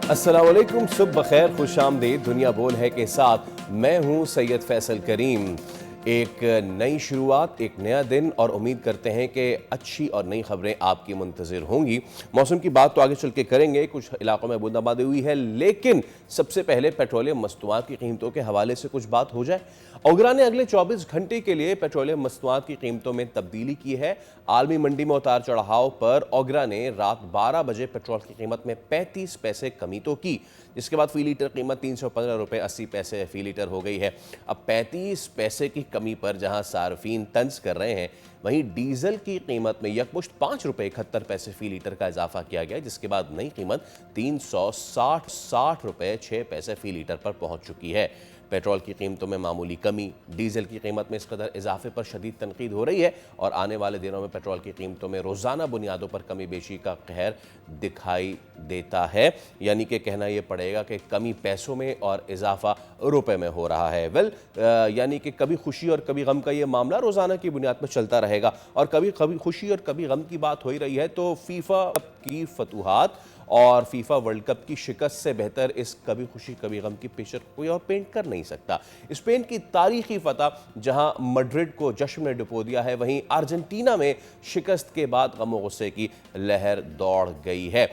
अस्सलाम वालेकुम, सुबह बखैर, खुश आमदीद। दुनिया बोल है के साथ मैं हूँ सैयद फैसल करीम। एक नई शुरुआत, एक नया दिन और उम्मीद करते हैं कि अच्छी और नई खबरें आपकी मुंतज़िर होंगी। मौसम की बात तो आगे चल के करेंगे, कुछ इलाकों में बूंदाबांदी हुई है, लेकिन सबसे पहले पेट्रोलियम मस्तनुआत की कीमतों के हवाले से कुछ बात हो जाए। ओगरा ने अगले 24 घंटे के लिए पेट्रोलियम मस्तनुआत की कीमतों में तब्दीली की है। आलमी मंडी में उतार चढ़ाव पर ओगरा ने रात 12 बजे पेट्रोल की कीमत में 35 पैसे कमी तो की, जिसके बाद फी लीटर कीमत 315 रुपये 80 पैसे फी लीटर हो गई है। अब 35 पैसे की कमी पर जहां सार्फिन तंज कर रहे हैं, वहीं डीजल की कीमत में यकमुश्त 5 रुपये 71 पैसे फी लीटर का इजाफा किया गया, जिसके बाद नई कीमत 360 रुपये 6 पैसे फी लीटर पर पहुंच चुकी है। पेट्रोल की कीमतों में मामूली कमी, डीजल की कीमत में इस कदर इजाफे पर शदीद तनकीद हो रही है और आने वाले दिनों में पेट्रोल की कीमतों में रोज़ाना बुनियादों पर कमी बेशी का कहर दिखाई देता है। यानी कि कहना यह पड़ेगा कि कमी पैसों में और इजाफा रुपए में हो रहा है। यानी कि कभी खुशी और कभी गम का ये मामला रोज़ाना की बुनियाद पर चलता रहेगा और कभी कभी खुशी और कभी गम की बात हो ही रही है, तो फीफा की फतूहात और फीफा वर्ल्ड कप की शिकस्त से बेहतर इस कभी खुशी कभी गम की पिक्चर कोई और पेंट कर नहीं सकता। स्पेन की तारीखी फतह जहां मैड्रिड को जश्न में डुबो दिया है, वहीं अर्जेंटीना में शिकस्त के बाद गम और गुस्से की लहर दौड़ गई है।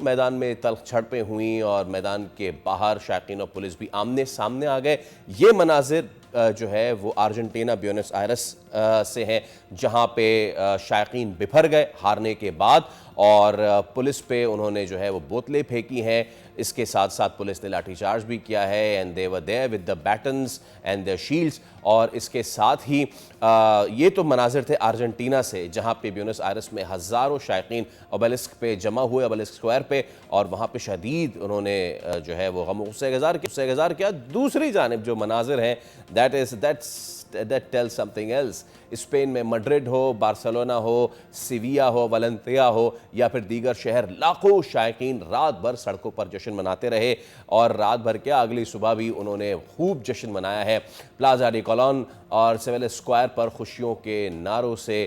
मैदान में तल्ख झड़पें हुई और मैदान के बाहर शायकीन और पुलिस भी आमने सामने आ गए। ये मनाजिर जो है वो अर्जेंटीना ब्यूनस आयरस से हैं, जहां पे शायकीन बिफर गए हारने के बाद और पुलिस पे उन्होंने जो है वो बोतलें फेंकी हैं। इसके साथ साथ पुलिस ने लाठीचार्ज भी किया है and they were there with the batons and the shields. और इसके साथ ही ये तो मनाजिर थे अर्जेंटीना से, जहां पे ब्यूनस आयरस में हज़ारों शायकीन ओबेलिस्क पे जमा हुए, ओबेलिस्क स्क्वायर पे, और वहां पे शदीद उन्होंने जो है वो गम गुस्से गुजार किया। दूसरी जानिब जो मनाजिर हैं, that tells something else। Spain में मैड्रिड हो, बार्सिलोना हो, सिविया हो, वलेंसिया हो या फिर दीगर शहर, लाखों शायकीन रात भर सड़कों पर जश्न मनाते रहे और रात भर क्या, अगली सुबह भी उन्होंने खूब जश्न मनाया है। प्लाजा डी कॉलोन और सिविल स्क्वायर पर खुशियों के नारों से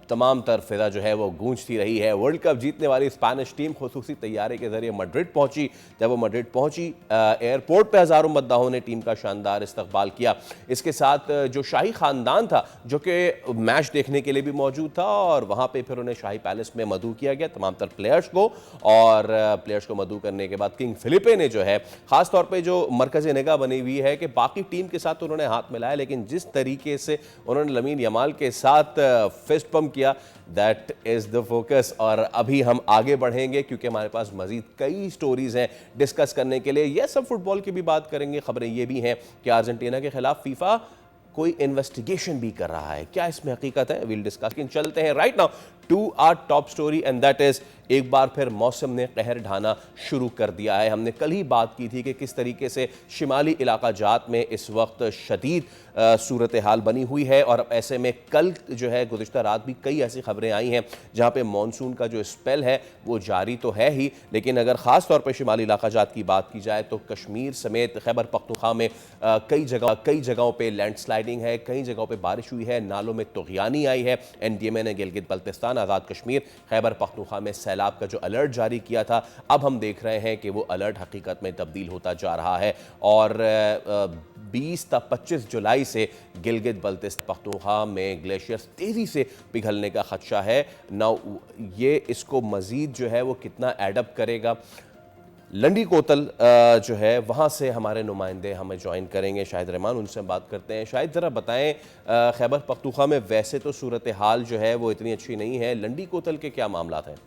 तमाम तर फिजा जो है वो गूंजती रही है। वर्ल्ड कप जीतने वाली स्पेनिश टीम खुसूसी तैयारी के जरिए मैड्रिड पहुंची। जब वो मैड्रिड पहुंची, एयरपोर्ट पे हज़ारों मद्दाहों ने टीम का शानदार इस्तकबाल किया। इसके साथ जो शाही ख़ानदान था, जो कि मैच देखने के लिए भी मौजूद था, और वहाँ पे फिर उन्हें शाही पैलेस में मदऊ किया गया तमाम तर प्लेयर्स को। और प्लेयर्स को मदऊ करने के बाद किंग फिलिपे ने जो है ख़ास तौर पर जो मरकज़ निगाह बनी हुई है कि बाकी टीम के साथ उन्होंने हाथ मिलाया, लेकिन जिस तरीके से उन्होंने लमीन यमाल के साथ फिस्ट पम्प किया, दैट इज द फोकस। और अभी हम आगे बढ़ेंगे क्योंकि हमारे पास मजीद कई स्टोरीज हैं डिस्कस करने के लिए। ये सब फुटबॉल की भी बात करेंगे। खबरें ये भी हैं कि अर्जेंटीना के खिलाफ फीफा कोई इन्वेस्टिगेशन भी कर रहा है। क्या इसमें हकीकत है? Will discuss. चलते हैं right now to our top story and that is, एक बार फिर मौसम ने कहर ढाना शुरू कर दिया है। हमने कल ही बात की थी कि किस तरीके से शिमाली इलाका जात में इस वक्त शदीद सूरत हाल बनी हुई है, और ऐसे में कल जो है गुज़िश्ता रात भी कई ऐसी खबरें आई हैं जहाँ पे मानसून का जो स्पेल है वो जारी तो है ही, लेकिन अगर ख़ास तौर पर शिमाली इलाका जात की बात की जाए तो कश्मीर समेत खैबर पख्तूनख्वा में कई जगहों पर लैंडस्लाइडिंग है, कई जगहों पर बारिश हुई है, नालों में तुग़यानी आई है। NDMA ने गिलगित बल्तिस्तान, आज़ाद कश्मीर, खैबर पख्तूनख्वा में सैलाब का जो अलर्ट जारी किया था, अब हम देख रहे हैं कि वो अलर्ट हकीकत में तब्दील होता जा रहा है। और 20 ता 25 जुलाई से गिलगित बल्तिस्तान पख्तूनख्वा में ग्लेशियर्स तेज़ी से पिघलने का खदशा है। नाउ ये इसको मज़ीद जो है वो कितना एडअप करेगा, लंडी कोतल जो है वहाँ से हमारे नुमाइंदे हमें ज्वाइन करेंगे, शाहिद रहमान, उनसे हम बात करते हैं। शाहिद, ज़रा बताएं, खैबर पख्तूनख्वा में वैसे तो सूरत हाल जो है वो इतनी अच्छी नहीं है, लंडी कोतल के क्या मामला हैं?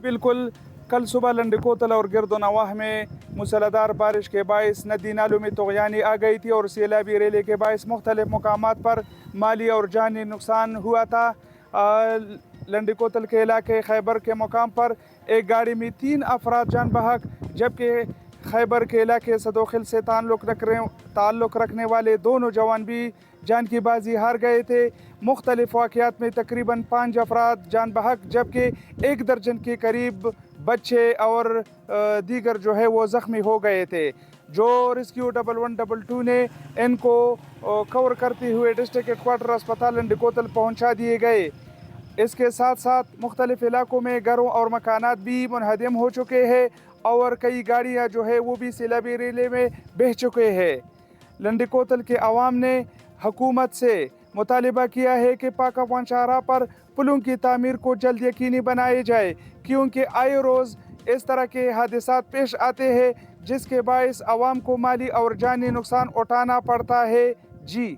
बिल्कुल, कल सुबह लंडकोतल और गिरदोनवाह में मूसलाधार बारिश के बायस नदी नालों में तुग़यानी आ गई थी और सैलाबी रेले के बायस मुख्तलिफ मकामात पर माली और जानी नुकसान हुआ था। लंडकोतल के इलाके खैबर के मुकाम पर एक गाड़ी में 3 अफराद जान बहक, जबकि खैबर के इलाके सदोखिल से ताल्लुक़ रखने वाले 2 नौजवान भी जान की बाजी हार गए थे। मुख्तलिफ वाक़यात में तकरीबन 5 अफराद जान बहक, जबकि 1 दर्जन के करीब बच्चे और दीगर जो है वो ज़ख्मी हो गए थे। जो रेस्क्यू 1122 ने इनको कवर करते हुए डिस्ट्रिक्ट हेडक्वार्टर अस्पताल लंडकोतल पहुंचा दिए गए। इसके साथ साथ मुख्तलिफ इलाकों में घरों और मकानात भी मुनहदम हो चुके हैं और कई गाड़ियाँ जो है वो भी सैलाबी रेले में बह चुके हैं। लंडी कोतल के अवाम ने हुकूमत से मुतालिबा किया है कि पाक अफगान शाहराह पर पुलों की तामीर को जल्द यकीनी बनाई जाए, क्योंकि आए रोज़ इस तरह के हादसात पेश आते हैं जिसके बायस अवाम को माली और जानी नुकसान उठाना पड़ता है। जी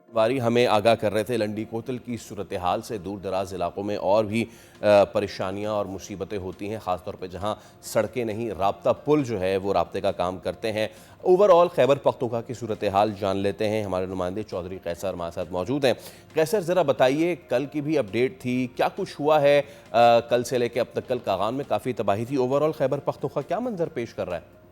वारी हमें आगाह कर रहे थे लंडी कोतल की सूरत हाल से। दूर दराज इलाकों में और भी परेशानियां और मुसीबतें होती हैं, ख़ासतौर पे जहां सड़कें नहीं, राब्ता पुल जो है वो राब्ते का काम करते हैं। ओवरऑल खैबर पख्तूनख्वा की सूरत हाल जान लेते हैं। हमारे नुमाइंदे चौधरी कैसर हमारे साथ मौजूद हैं। कैसर, ज़रा बताइए, कल की भी अपडेट थी, क्या कुछ हुआ है कल से लेकर अब तक? कल कागान में काफ़ी तबाही थी। ओवरऑल खैबर पख्तूनख्वा क्या मंजर पेश कर रहा है?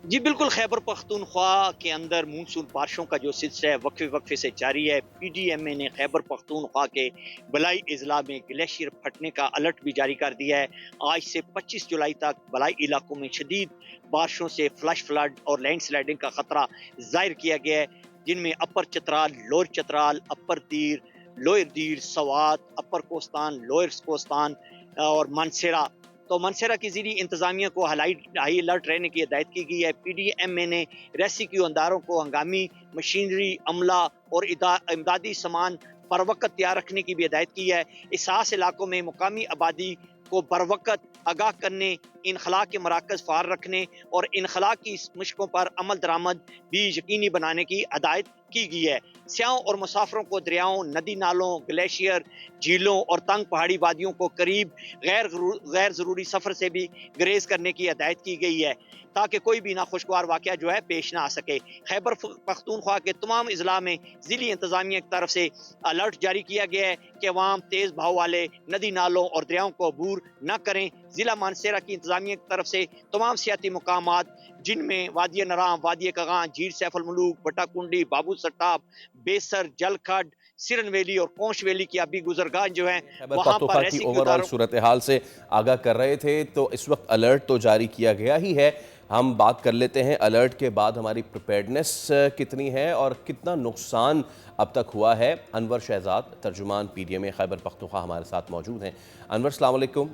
जी बिल्कुल, खैबर पख्तूनख्वा के अंदर मानसून बारिशों का जो सिलसिला है वक्फे वक्फे से जारी है। पीडीएमए ने खैबर पख्तूनख्वा के बलाई अजला में ग्लेशियर फटने का अलर्ट भी जारी कर दिया है। आज से 25 जुलाई तक बलाई इलाकों में शदीद बारिशों से फ्लश फ्लड और लैंड स्लाइडिंग का खतरा जाहिर किया गया है, जिनमें अपर चतराल, लोअर चतराल, अपर दीर, लोअर दीर, सवात, अपर कोस्तान, लोअर कोस्तान और मानसेरा। तो मनसेरा की ज़िली इंतजामिया को हाई अलर्ट रहने की हिदायत की गई है। पीडीएमए ने रेस्क्यू अंदारों को हंगामी मशीनरी, अमला और इमदादी सामान बर वक्त तैयार रखने की भी हिदायत की है। इसास इलाकों में मुकामी आबादी को बर वक्त आगाह करने, इनखला के मराकज़ फार रखने और इनखला की मशकों पर अमल दरामद भी यकीनी बनाने की हिदायत की गई है। स्याहों और मुसाफिरों को दरियाओं, नदी नालों, ग्लेशियर, झीलों और तंग पहाड़ी वादियों को करीब गैर ज़रूरी सफ़र से भी ग्रेज करने की हिदायत की गई है, ताकि कोई भी नाखुशगवार वाक़या जो है पेश ना आ सके। खैबर पख्तूनख्वा के तमाम अजला में ज़िली इंतज़ामिया की तरफ से अलर्ट जारी किया गया है कि अवाम तेज़ बहाव वाले नदी नालों और दरियाओं को अबूर न करें। ज़िला मानसेरा की इंतज़ामिया की तरफ से तमाम सियाती मुकामात, जिनमें वादिया नराम, वादिया कगां, झील सैफुल मुलूक, बटाकुंडी, बाबू सट्टाब, बेसर, जलखड, सिरन वैली और कोंश वैली की अभी गुजरगाह जो है खैबर वहां पख्तूनख्वा पर की रेस्क्यू ओवरऑल सूरत हाल से आगाह कर रहे थे, तो इस वक्त अलर्ट तो जारी किया गया ही है। हम बात कर लेते हैं अलर्ट के बाद हमारी प्रिपेयर्डनेस कितनी है और कितना नुकसान अब तक हुआ है। अनवर शहजाद, तर्जुमान पीडीएमए खैबर पख्तूनख्वा, हमारे साथ मौजूद हैं। अनवर, अस्सलाम वालेकुम,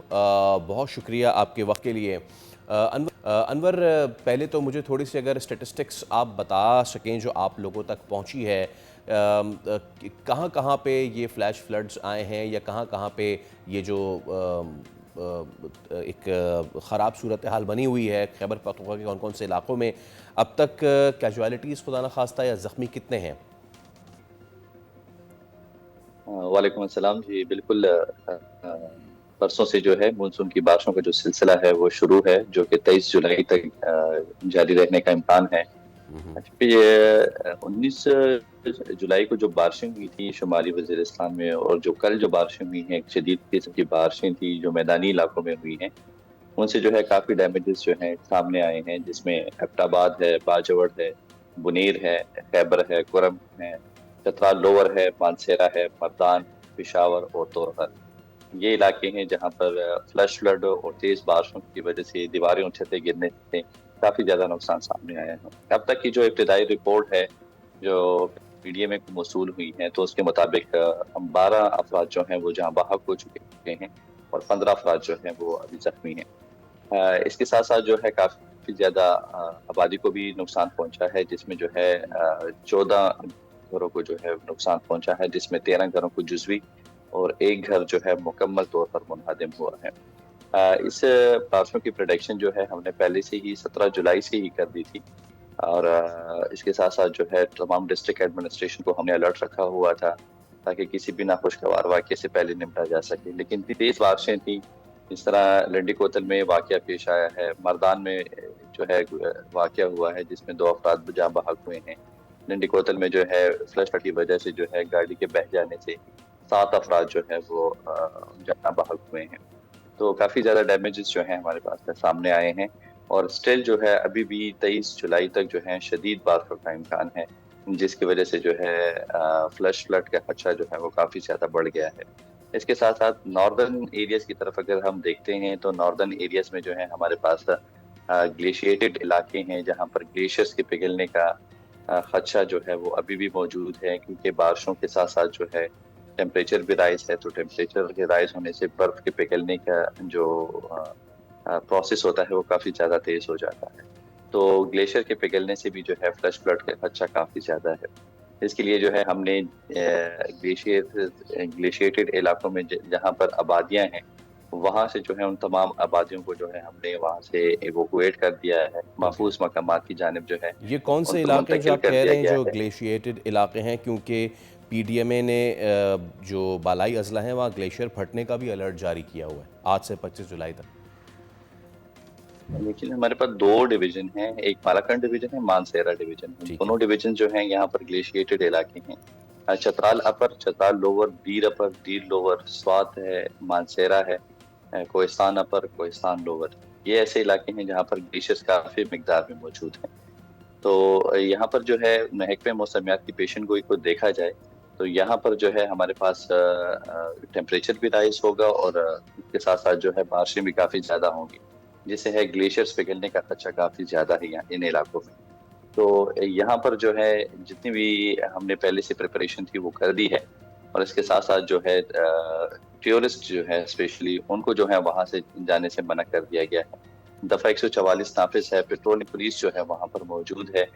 बहुत शुक्रिया आपके वक्त के लिए। अनवर, पहले तो मुझे थोड़ी सी अगर स्टेटिस्टिक्स आप बता सकें जो आप लोगों तक पहुंची है, कहाँ कहाँ पे ये फ्लैश फ्लड्स आए हैं या कहाँ कहाँ पे ये जो एक ख़राब सूरत हाल बनी हुई है खैबर पख्तूनख्वा के कौन कौन से इलाकों में अब तक कैजुअलिटीज़ खुदा न खास्ता या ज़ख्मी कितने हैं? वालेकुम अस्सलाम जी। बिल्कुल, परसों से जो है मानसून की बारिशों का जो सिलसिला है वो शुरू है, जो कि 23 जुलाई तक जारी रहने का इम्कान है। ये 19 जुलाई को जो बारिशें हुई थी शुमाली वज़ीरिस्तान में, और जो कल जो बारिशें हुई हैं, शदीद किस्म की बारिशें थी जो मैदानी इलाकों में हुई हैं, उनसे जो है काफ़ी डैमेजेस जो हैं सामने आए हैं, जिसमें एबटाबाद है, बाजवड़ है, बुनीर है, खैबर है, कुरम है, चतरा लोअर है, मानसेरा है, मर्दान, पिशावर और तोरहर। ये इलाके हैं जहाँ पर फ्लश फ्लड और तेज़ बारिशों की वजह से दीवारें और छतें गिरने से काफ़ी ज़्यादा नुकसान सामने आया है। अब तक की जो इब्तदाई रिपोर्ट है जो पीडीएमए को मौसूल हुई है, तो उसके मुताबिक 12 अफराद जो हैं वो जहाँ बहक हो चुके हैं और 15 अफराद जो हैं वो अभी जख्मी हैं। इसके साथ साथ जो है काफ़ी ज़्यादा आबादी को भी नुकसान पहुँचा है, जिसमें जो है 14 घरों को जो है नुकसान पहुँचा है, जिसमें 13 घरों को जुज़वी और एक घर जो है मुकम्मल तौर पर मुनहदम हुआ है। इस बारिशों की प्रोडिक्शन जो है हमने पहले से ही 17 जुलाई से ही कर दी थी, और इसके साथ साथ जो है तमाम डिस्ट्रिक्ट एडमिनिस्ट्रेशन को हमने अलर्ट रखा हुआ था ताकि किसी भी नाखुशगवार वाक़े से पहले निपटा जा सके। लेकिन तेज़ बारिशें थी, जिस तरह लंडी कोतल में वाक़या पेश आया है, मर्दान में जो है वाक़या हुआ है जिसमें 2 अफराद जाँ बहक हुए हैं। लंडी कोतल में जो है फ्लश फ्लड की वजह से जो है गाड़ी के बह जाने से 7 अफराद जो है वो जाँ बहक हुए हैं। तो काफ़ी ज़्यादा डैमेजेस जो हैं हमारे पास सामने आए हैं, और स्टिल जो है अभी भी 23 जुलाई तक जो है शदीद बारिशों का इम्कान है, जिसकी वजह से जो है फ्लश फ्लड का खदशा जो है वो काफ़ी ज़्यादा बढ़ गया है। इसके साथ साथ नॉर्दर्न एरियाज़ की तरफ अगर हम देखते हैं, तो नॉर्दर्न एरियाज़ में जो है हमारे पास ग्लेशिएटेड इलाके हैं जहाँ पर ग्लेशियर्स के पिघलने का खदशा जो है वो अभी भी मौजूद है, क्योंकि बारिशों के साथ साथ जो है टेम्परेचर भी राइज है, तो टेम्परेचर के राइज होने से बर्फ के पिघलने का जो प्रोसेस होता है वो काफ़ी ज़्यादा तेज़ हो जाता है। तो ग्लेशियर के पिघलने से भी जो है फ्लैश फ्लड का खदशा काफ़ी ज़्यादा है। इसके लिए जो है हमने ग्लेशिएटेड इलाकों में जहाँ पर आबादियाँ हैं, वहाँ से जो है उन तमाम आबादियों को जो है हमने वहाँ से एवोकुएट कर दिया है, महफूज मकामात की जानिब जो है ये कौन से उनको इलाके हैं जो मुंतकिल आप कर कह दिया रहे हैं गया जो है। ग्लेशिएटेड इलाके हैं? क्योंकि पीडीएमए ने जो बालाई अजला है वहाँ ग्लेशियर फटने का भी अलर्ट जारी किया हुआ है आज से 25 जुलाई तक। लेकिन हमारे पास दो डिवीजन हैं, एक मालाकंड डिवीजन है, मानसेरा डिवीजन है। ठीक है। दोनों डिवीजन जो हैं यहाँ पर ग्लेशिएटेड इलाके हैं। चतराल अपर, चतराल लोअर, दीर अपर, दीर लोअर, स्वात है, मानसेरा है, कोहिस्तान अपर, कोहिस्तान लोअर। ये ऐसे इलाके हैं जहाँ पर ग्लेशियर्स काफी मिकदार में मौजूद हैं। तो यहाँ पर जो है महकमे मौसमियात की पेशन गोई को देखा जाए तो यहाँ पर जो है हमारे पास टेम्परेचर भी राइज होगा और इसके साथ साथ जो है बारिशें भी काफ़ी ज़्यादा होंगी, जिससे है ग्लेशियर्स पिघलने का खदशा काफ़ी ज़्यादा है यहाँ इन इलाकों में। तो यहाँ पर जो है जितनी भी हमने पहले से प्रिपरेशन थी वो कर दी है और इसके साथ साथ जो है टूरिस्ट जो है स्पेशली उनको जो है वहाँ से जाने से मना कर दिया गया है। दफ़ा 144 नाफिज है, पेट्रोलिंग पुलिस जो है वहाँ पर मौजूद है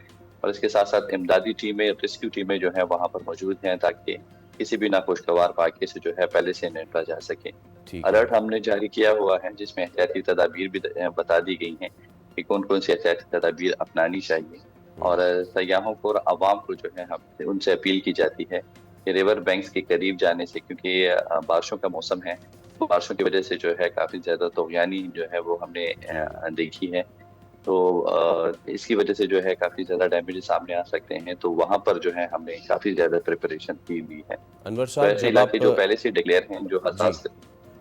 और इसके साथ साथ इमदादी टीमें, रेस्क्यू टीमें जो है वहाँ पर मौजूद हैं ताकि किसी भी नाखुशगवार वाक़े से जो है पहले से निपटा जा सके। ठीक है। अलर्ट हमने जारी किया हुआ है जिसमें एहतियाती तदाबीर भी बता दी गई हैं कि कौन कौन सी एहतियाती तदाबीर अपनानी चाहिए और सयाहों को और आवाम को जो है हम उनसे अपील की जाती है कि रिवर बैंक्स के करीब जाने से, क्योंकि बारिशों का मौसम है, बारिशों की वजह से जो है काफ़ी ज़्यादा तोग़यानी जो है वो हमने देखी है। तो इसकी वजह से जो है काफ़ी ज़्यादा डैमेज सामने आ सकते हैं, तो वहाँ पर जो है हमने काफ़ी ज़्यादा प्रिपरेशन की हुई है। अनवर तो साहब, ऐसे जब इलाके जो आप पहले से डिक्लेयर हैं जो हसास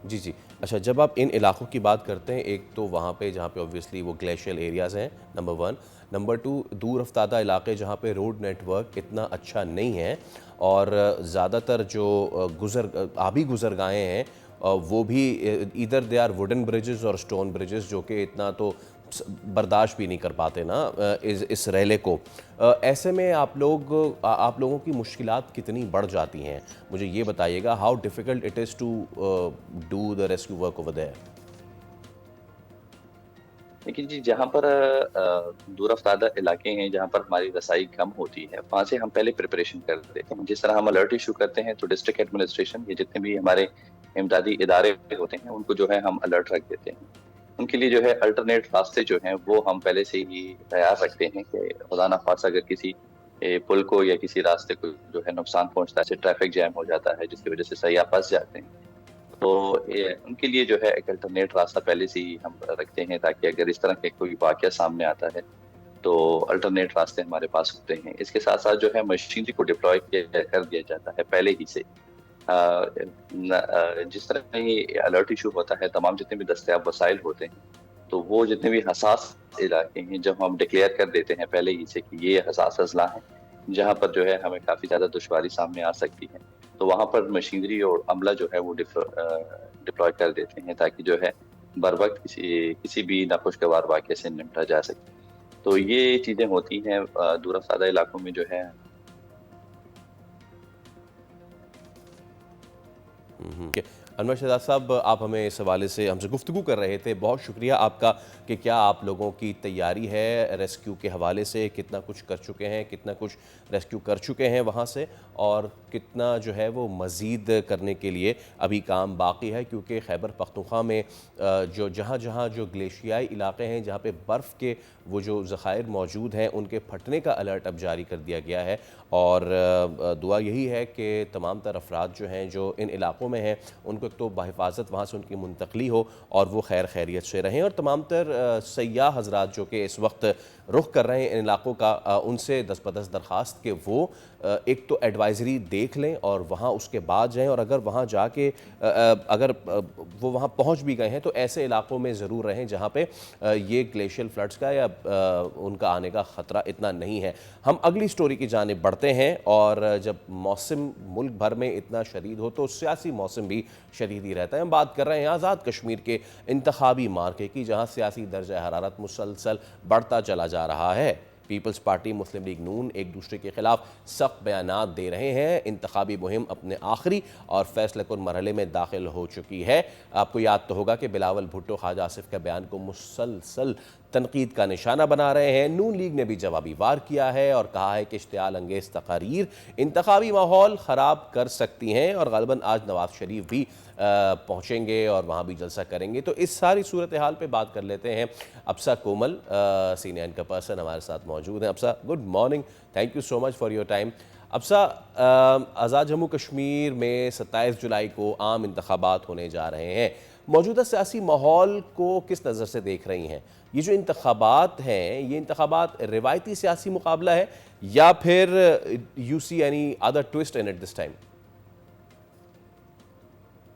जी जी, अच्छा, जब आप इन इलाकों की बात करते हैं, एक तो वहाँ पे जहाँ पे ऑब्वियसली वो ग्लेशियल एरियाज़ हैं, नंबर 1, नंबर 2 दूर अफ्तादा इलाके जहाँ पे रोड नेटवर्क इतना अच्छा नहीं है और ज़्यादातर जो आबी गुज़रगाहें हैं वो भी either they are wooden bridges और स्टोन ब्रिजेस, जो कि इतना तो बर्दाश्त भी नहीं कर पाते ना इस रेले को। ऐसे में आप लोगों की मुश्किलात कितनी बढ़ जाती हैं, मुझे ये बताइएगा। How difficult it is to do the rescue work over there? लेकिन जी जहाँ पर दूर अफ्तादा इलाके हैं जहाँ पर हमारी रसाई कम होती है, वहाँ से हम पहले प्रिपरेशन कर देते हैं। जिस तरह हम अलर्ट इशू करते हैं तो डिस्ट्रिक्ट एडमिनिस्ट्रेशन, ये जितने भी हमारे इमदादी इदारे होते हैं उनको जो है हम अलर्ट रख देते हैं। उनके लिए जो है अल्टरनेट रास्ते जो हैं वो हम पहले से ही तैयार रखते हैं कि खुदा ना खास्ता अगर किसी पुल को या किसी रास्ते को जो है नुकसान पहुंचता है, ट्रैफिक जैम हो जाता है जिसकी वजह से सयाह फंस जाते हैं, तो उनके लिए जो है एक अल्टरनेट रास्ता पहले से ही हम रखते हैं ताकि अगर इस तरह के कोई वाक़या सामने आता है तो अल्टरनेट रास्ते हमारे पास होते हैं। इसके साथ साथ जो है मशीनरी को डिप्लॉय कर दिया जाता है पहले ही से। जिस तरह ही अलर्ट इशू होता है, तमाम जितने भी दस्तयाब वसाइल होते हैं तो वो जितने भी हसास इलाके हैं जब हम डिक्लेयर कर देते हैं पहले ही से कि ये हसास अजला है जहाँ पर जो है हमें काफ़ी ज़्यादा दुश्वारी सामने आ सकती है, तो वहाँ पर मशीनरी और अमला जो है वो डिप्लॉय कर देते हैं ताकि जो है बर वक्त किसी भी नाखुशगवार वाक़े से निपटा जा सके। तो ये चीज़ें होती हैं दूर अफ्तादा इलाकों में जो है। अनवर शहजाद साहब, आप हमें इस हवाले से हमसे गुफ्तगू कर रहे थे, बहुत शुक्रिया आपका कि क्या आप लोगों की तैयारी है रेस्क्यू के हवाले से, कितना कुछ कर चुके हैं, कितना कुछ रेस्क्यू कर चुके हैं वहाँ से, और कितना जो है वो मज़ीद करने के लिए अभी काम बाकी है, क्योंकि खैबर पख्तूनख्वा में जो जहाँ जहाँ जो ग्लेशियाई इलाके हैं जहाँ पे बर्फ़ के वो जो ज़खायर मौजूद हैं उनके फटने का अलर्ट अब जारी कर दिया गया है। और दुआ यही है कि तमाम तर अफराद जो हैं जो इन इलाकों में हैं उनको एक तो बाहिफाजत वहाँ से उनकी मुंतकली हो और वो खैर खैरियत से रहें, और तमाम तर सयाह हजरात जो कि इस वक्त रुख कर रहे हैं इन इलाकों का, उनसे दस्तबदस्त दरख्वास्त कि वो एक तो एडवाइज़री देख लें और वहाँ उसके बाद जाएं, और अगर वहाँ जाके अगर वो वहाँ पहुँच भी गए हैं तो ऐसे इलाकों में ज़रूर रहें जहाँ पे ये ग्लेशियल फ्लड्स का या उनका आने का ख़तरा इतना नहीं है। हम अगली स्टोरी की जानिब बढ़ते हैं, और जब मौसम मुल्क भर में इतना शदीद हो तो सियासी मौसम भी शदीद ही रहता है। हम बात कर रहे हैं आज़ाद कश्मीर के इंतखाबी मार्के की, जहाँ सियासी दर्जा हरारत मुसलसल बढ़ता चला जा रहा है। पीपल्स पार्टी, मुस्लिम लीग नून एक दूसरे के खिलाफ सख्त बयानात दे रहे हैं। इंतखाबी मुहिम अपने आखिरी और फैसला कुन मरहले में दाखिल हो चुकी है। आपको याद तो होगा कि बिलावल भुट्टो ख्वाजा आसिफ के बयान को मुसलसल तनकीद का निशाना बना रहे हैं। नून लीग ने भी जवाबी वार किया है और कहा है कि इश्तियाल अंगेज तकारीर इंतखाबी माहौल ख़राब कर सकती हैं और ग़ालिबन आज नवाज शरीफ भी पहुँचेंगे और वहाँ भी जलसा करेंगे। तो इस सारी सूरत हाल पे बात कर लेते हैं। अप्सा कोमल सीनियर एंकर पर्सन हमारे साथ मौजूद हैं। अप्सा, good morning, thank you so much for your time. अप्सा, आज़ाद जम्मू कश्मीर में 27 जुलाई को आम इंतखाबात होने जा रहे हैं। मौजूदा सियासी माहौल को किस नज़र से देख रही हैं? ये जो इंतखाबात हैं, ये इंतखाबात रिवायती सियासी मुकाबला है या फिर you see any other twist in it this time?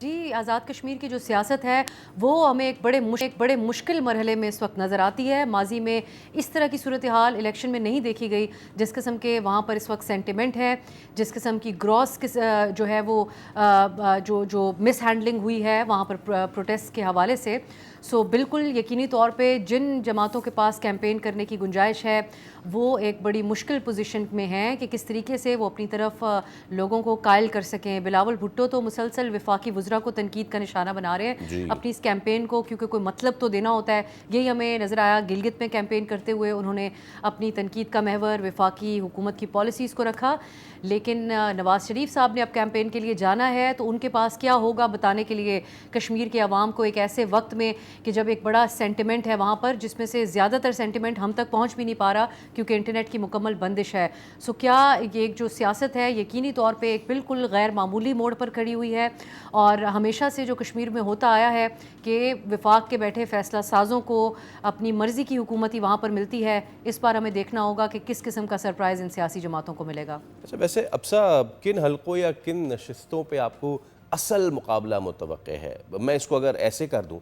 जी, आज़ाद कश्मीर की जो सियासत है वो हमें एक बड़े मुश्किल मरहले में इस वक्त नज़र आती है। माजी में इस तरह की सूरत हाल इलेक्शन में नहीं देखी गई। जिस किस्म के वहाँ पर इस वक्त सेंटिमेंट है, जिस किस्म की ग्रॉस जो है वो जो मिस हैंडलिंग हुई है वहाँ पर प्रोटेस्ट के हवाले से, सो बिल्कुल यकीनी तौर पे जिन जमातों के पास कैंपेन करने की गुंजाइश है वो एक बड़ी मुश्किल पोजीशन में हैं कि किस तरीके से वो अपनी तरफ लोगों को कायल कर सकें। बिलावल भुट्टो तो मुसलसल वफाकी वज़रा को तनकीद का निशाना बना रहे हैं अपनी इस कैंपेन को, क्योंकि कोई मतलब तो देना होता है। यही हमें नज़र आया गिलगित में कैंपेन करते हुए उन्होंने अपनी तनकीद का महवर वफाकी हुकूमत की पॉलिसीज़ को रखा। लेकिन नवाज़ शरीफ साहब ने अब कैंपेन के लिए जाना है तो उनके पास क्या होगा बताने के लिए कश्मीर के अवाम को एक ऐसे वक्त में कि जब एक बड़ा सेंटिमेंट है वहाँ पर, जिसमें से ज़्यादातर सेंटिमेंट हम तक पहुँच भी नहीं पा रहा क्योंकि इंटरनेट की मुकम्मल बंदिश है। सो क्या ये एक जो सियासत है यकीनी तौर पे एक बिल्कुल गैर मामूली मोड़ पर खड़ी हुई है और हमेशा से जो कश्मीर में होता आया है कि वफाक के बैठे फ़ैसला साज़ों को अपनी मर्ज़ी की हुकूमत ही वहाँ पर मिलती है। इस बार हमें देखना होगा कि किस किस्म का सरप्राइज़ इन सियासी जमातों को मिलेगा। अच्छा, वैसे अप्सा, किन हलकों या किन नशिस्तों पे आपको असल मुकाबला मुतवक्के है? मैं इसको अगर ऐसे कर दूं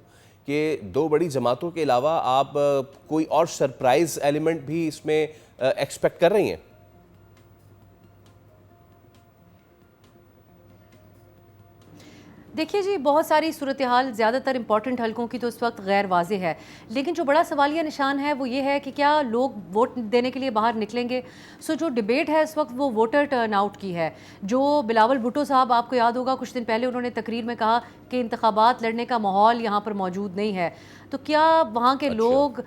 कि दो बड़ी जमातों के अलावा आप कोई और सरप्राइज एलिमेंट भी इसमें एक्सपेक्ट कर रही हैं? देखिए जी, बहुत सारी सूरत हाल ज़्यादातर इंपॉर्टेंट हलकों की तो इस वक्त गैर वाज़ेह है, लेकिन जो बड़ा सवालिया निशान है वो ये है कि क्या लोग वोट देने के लिए बाहर निकलेंगे। सो जो डिबेट है इस वक्त वो वोटर टर्नआउट की है। जो बिलावल भुट्टो साहब, आपको याद होगा कुछ दिन पहले उन्होंने तकरीर में कहा कि इंतखाबात लड़ने का माहौल यहाँ पर मौजूद नहीं है। तो क्या वहाँ के लोग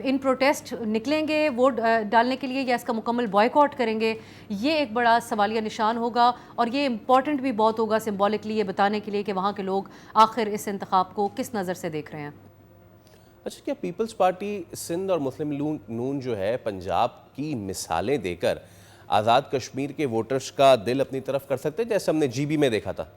इन प्रोटेस्ट निकलेंगे वोट डालने के लिए या इसका मुकम्मल बॉयकॉट करेंगे? ये एक बड़ा सवालिया निशान होगा और ये इम्पॉर्टेंट भी बहुत होगा सिम्बॉलिकली ये बताने के लिए कि वहाँ के लोग आखिर इस इंतखाब को किस नज़र से देख रहे हैं। अच्छा, क्या पीपल्स पार्टी सिंध और मुस्लिम नून जो है पंजाब की मिसालें देकर आज़ाद कश्मीर के वोटर्स का दिल अपनी तरफ कर सकते हैं, जैसे हमने जीबी में देखा था?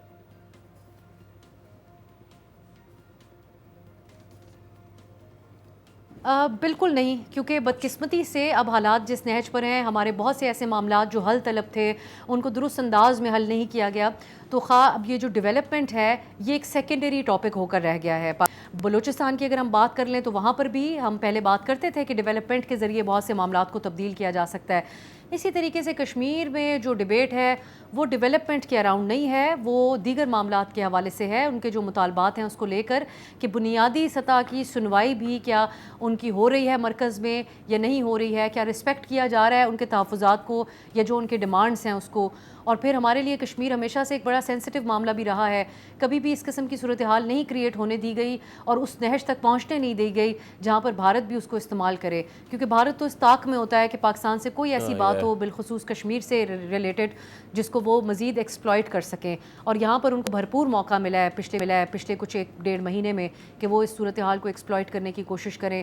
बिल्कुल नहीं, क्योंकि बदकिस्मती से अब हालात जिस नहज पर हैं, हमारे बहुत से ऐसे मामलात जो हल तलब थे उनको दुरुस्त अंदाज में हल नहीं किया गया। तो अब ये जो डेवलपमेंट है ये एक सेकेंडरी टॉपिक होकर रह गया है। बलूचिस्तान की अगर हम बात कर लें तो वहाँ पर भी हम पहले बात करते थे कि डेवलपमेंट के ज़रिए बहुत से मामलात को तब्दील किया जा सकता है। इसी तरीके से कश्मीर में जो डिबेट है वो डेवलपमेंट के अराउंड नहीं है, वो दीगर मामलात के हवाले से है। उनके जो मुतालबात हैं उसको लेकर कि बुनियादी सतह की सुनवाई भी क्या उनकी हो रही है मरकज़ में या नहीं हो रही है, क्या रिस्पेक्ट किया जा रहा है उनके तहफ़्फ़ुज़ात को या जो उनके डिमांड्स हैं उसको। और फिर हमारे लिए कश्मीर हमेशा से एक बड़ा सेंसिटिव मामला भी रहा है। कभी भी इस किस्म की सूरत हाल नहीं क्रिएट होने दी गई और उस नहज तक पहुँचने नहीं दी गई जहाँ पर भारत भी उसको इस्तेमाल करे, क्योंकि भारत तो इस ताक में होता है कि पाकिस्तान से कोई ऐसी बात हो बिलखुसूस कश्मीर से रिलेटेड जिसको वो मज़ीद एक्सप्लॉइट कर सकें। और यहाँ पर उनको भरपूर मौका मिला है पिछले कुछ 1-1.5 महीने में कि वो इस सूरत हाल को एक्सप्लॉइट करने की कोशिश करें।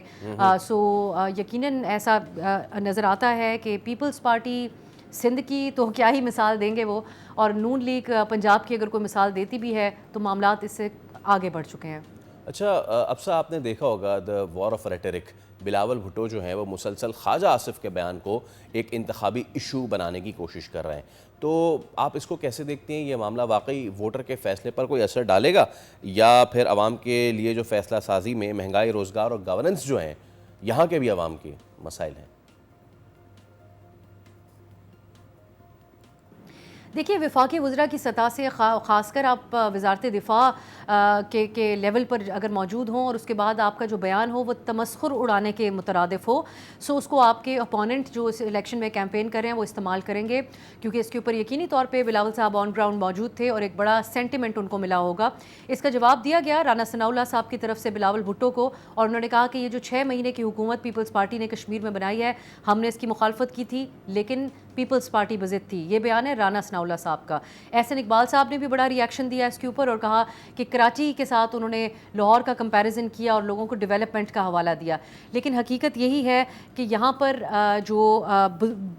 यकीनन ऐसा नज़र आता है कि पीपल्स पार्टी सिंध की तो क्या ही मिसाल देंगे वो, और नून लीग पंजाब की अगर कोई मिसाल देती भी है तो मामलात इससे आगे बढ़ चुके हैं। अच्छा, अफसा, आपने देखा होगा the war of rhetoric, Bilawal Bhutto जो हैं वो मुसलसल ख्वाजा आसिफ के बयान को एक इंतखाबी इशू बनाने की कोशिश कर रहे हैं। तो आप इसको कैसे देखते हैं? ये मामला वाकई वोटर के फैसले पर कोई असर डालेगा या फिर आवाम के लिए जो फैसला साजी में महंगाई, रोज़गार और गवर्नेंस जो हैं यहाँ के भी आवाम के मसाइल हैं? देखिए, वफाकी वज़रा की सतह से ख़ासकर आप वज़ारत दिफ़ा के लेवल पर अगर मौजूद हों और उसके बाद आपका जो बयान हो वो तमस्खुर उड़ाने के मुतरादिफ हो, सो उसको आपके अपोनेंट जो इस इलेक्शन में कैंपेन कर रहे हैं वो इस्तेमाल करेंगे, क्योंकि इसके ऊपर यकीनी तौर पे बिलावल साहब ऑन ग्राउंड मौजूद थे और एक बड़ा सेंटिमेंट उनको मिला होगा। इसका जवाब दिया गया राना सनाउल्लाह साहब की तरफ से बिलावल भुट्टो को, और उन्होंने कहा कि ये जो 6 महीने की हुकूमत पीपल्स पार्टी ने कश्मीर में बनाई है, हमने इसकी मुखालफत की थी लेकिन पीपल्स पार्टी बज़िद थी। ये बयान है राना सनाउल्लाह साहब का। एहसन इकबाल साहब ने भी बड़ा रिएक्शन दिया इसके ऊपर और कहा कि कराची के साथ उन्होंने लाहौर का कंपैरिजन किया और लोगों को डेवलपमेंट का हवाला दिया, लेकिन हकीकत यही है कि यहाँ पर जो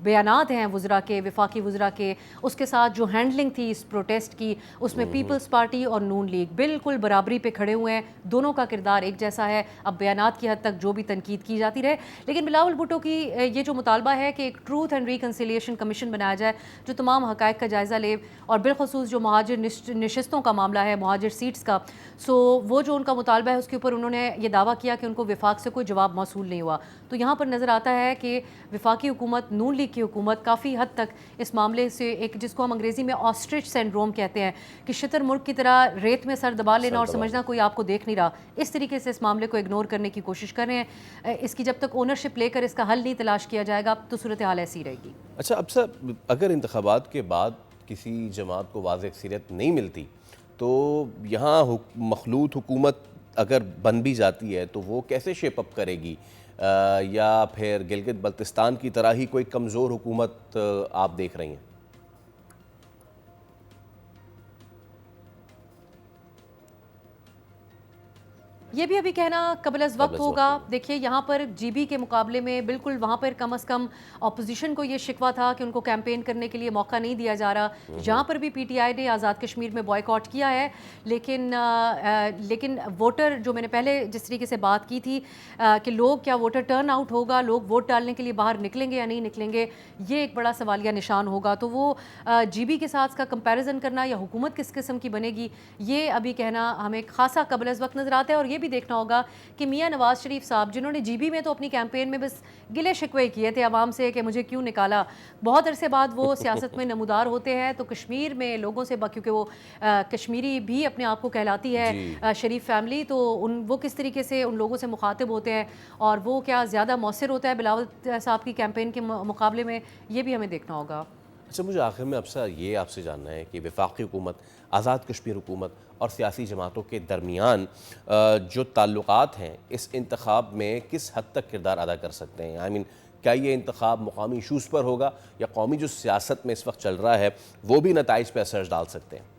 बयानात हैं वज़रा के, वफाकी वज़रा के, उसके साथ जो हैंडलिंग थी इस प्रोटेस्ट की, उसमें पीपल्स पार्टी और नून लीग बिल्कुल बराबरी पे खड़े हुए हैं। दोनों का किरदार एक जैसा है। अब बयानात की हद तक जो भी तनकीद की जाती रहे, लेकिन बिलावल भुट्टो की ये जो मुतालबा है कि एक ट्रूथ एंड रिकन्सिलिएशन कमीशन बनाया जाए जो तमाम हक़ाइक़ का जायज़ा ले, और बिलखसूस जो महाजिर नशिस्तों का मामला है, महाजिर सीट्स का, सो वो जो उनका मुतालबा है उसके ऊपर उन्होंने ये दावा किया कि उनको विफाक से कोई जवाब मौसूल नहीं हुआ। तो यहाँ पर नज़र आता है कि विफाकी हुकूमत, नून लीग की हुकूमत काफ़ी हद तक इस मामले से एक, जिसको हम अंग्रेज़ी में ऑस्ट्रिच सिंड्रोम कहते हैं, कि शतर मुर्ग की तरह रेत में सर दबा लेना और समझना कोई आपको देख नहीं रहा, इस तरीके से इस मामले को इग्नोर करने की कोशिश कर रहे हैं। इसकी जब तक ओनरशिप लेकर इसका हल नहीं तलाश किया जाएगा तो सूरत हाल ऐसी रहेगी। अच्छा, अब सर अगर इंतखाबात के बाद किसी जमात को वाज़ेह अक्सरियत नहीं मिलती तो यहाँ मखलूत हुकूमत अगर बन भी जाती है तो वो कैसे शेप अप करेगी, या फिर गिलगित बल्तिस्तान की तरह ही कोई कमज़ोर हुकूमत आप देख रही हैं? ये भी अभी कहना कबल अज़ वक्त होगा। देखिए, यहाँ पर जीबी के मुकाबले में बिल्कुल वहाँ पर कम अज़ कम अपोजिशन को ये शिकवा था कि उनको कैंपेन करने के लिए मौका नहीं दिया जा रहा। जहाँ पर भी पीटीआई ने आज़ाद कश्मीर में बॉयकॉट किया है, लेकिन वोटर, जो मैंने पहले जिस तरीके से बात की थी कि लोग, क्या वोटर टर्न आउट होगा, लोग वोट डालने के लिए बाहर निकलेंगे या नहीं निकलेंगे, ये एक बड़ा सवालिया निशान होगा। तो वो जीबी के साथ का कंपैरिजन करना या हुकूमत किस किस्म की बनेगी, ये अभी कहना हमें खासा कबल अज़ वक्त नज़र आता है। और ये भी देखना होगा कि मियां नवाज शरीफ साहब, जिन्होंने जीबी में तो अपनी कैंपेन में बस गिले शिकवे किए थे आवाम से कि मुझे क्यों निकाला, बहुत अरसे बाद वो सियासत में नमूदार होते हैं तो कश्मीर में लोगों से, क्योंकि वो कश्मीरी भी अपने आप को कहलाती है शरीफ फैमिली, तो वो किस तरीके से उन लोगों से मुखातिब होते हैं और वो क्या ज़्यादा मौसर होता है बिलावल साहब की कैंपेन के मुकाबले में, ये भी हमें देखना होगा। अच्छा, मुझे आखिर में आपसे जानना है कि वफाकी हुकूमत, आज़ाद कश्मीर हुकूमत और सियासी जमातों के दरमियान जो ताल्लुकात हैं इस इंतखाब में किस हद तक किरदार अदा कर सकते हैं? आई मीन, क्या ये इंतखाब मुकामी इशूज़ पर होगा या कौमी जो सियासत में इस वक्त चल रहा है वो भी नताइज पर असर डाल सकते हैं?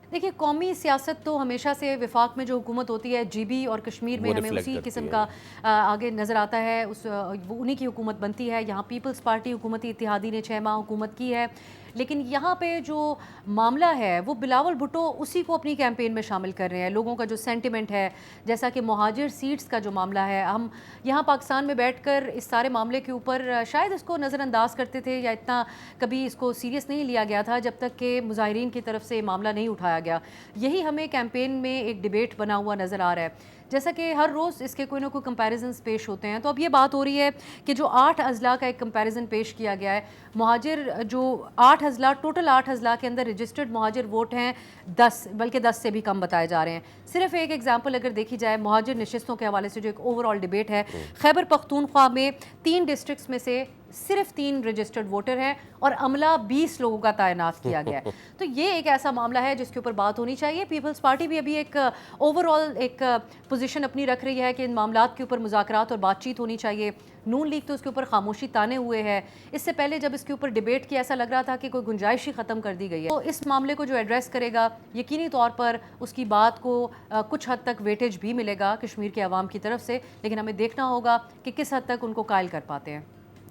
देखिए, कौमी सियासत तो हमेशा से वफाक में जो हुकूमत होती है, जीबी और कश्मीर में हमें उसी किस्म का आगे नज़र आता है, वो उन्हीं की हुकूमत बनती है। यहाँ पीपल्स पार्टी हुकूमती इत्तेहादी ने 6 माह हुकूमत की है, लेकिन यहाँ पे जो मामला है वो बिलावल भुट्टो उसी को अपनी कैंपेन में शामिल कर रहे हैं। लोगों का जो सेंटिमेंट है, जैसा कि महाजिर सीट्स का जो मामला है, हम यहाँ पाकिस्तान में बैठकर इस सारे मामले के ऊपर शायद इसको नज़रअंदाज करते थे या इतना कभी इसको सीरियस नहीं लिया गया था जब तक कि मुजाहिरीन की तरफ से मामला नहीं उठाया गया। यही हमें कैंपेन में एक डिबेट बना हुआ नज़र आ रहा है, जैसा कि हर रोज़ इसके कोई ना कोई कंपैरिजन्स पेश होते हैं। तो अब ये बात हो रही है कि जो 8 अजला का एक कंपैरिजन पेश किया गया है, महाजिर जो 8 अजला, टोटल 8 अजला के अंदर रजिस्टर्ड महाजिर वोट हैं 10, बल्कि 10 से भी कम बताए जा रहे हैं। सिर्फ एक एग्जाम्पल अगर देखी जाए महाजिर नशिस्तों के हवाले से जो एक ओवरऑल डिबेट है, खैबर पख्तूनख्वा में 3 डिस्ट्रिक्ट्स में से सिर्फ 3 रजिस्टर्ड वोटर हैं और अमला 20 लोगों का तैनात किया गया है। तो ये एक ऐसा मामला है जिसके ऊपर बात होनी चाहिए। पीपल्स पार्टी भी अभी एक ओवरऑल एक पोजीशन अपनी रख रही है कि इन मामलात के ऊपर मुज़ाकरात और बातचीत होनी चाहिए। नून लीग तो इसके ऊपर खामोशी ताने हुए है। इससे पहले जब इसके ऊपर डिबेट की, ऐसा लग रहा था कि कोई गुंजाइश ही ख़त्म कर दी गई है। तो इस मामले को जो एड्रेस करेगा, यकीनी तौर पर उसकी बात को कुछ हद तक वेटेज भी मिलेगा कश्मीर के अवाम की तरफ से, लेकिन हमें देखना होगा कि किस हद तक उनको कायल कर पाते हैं।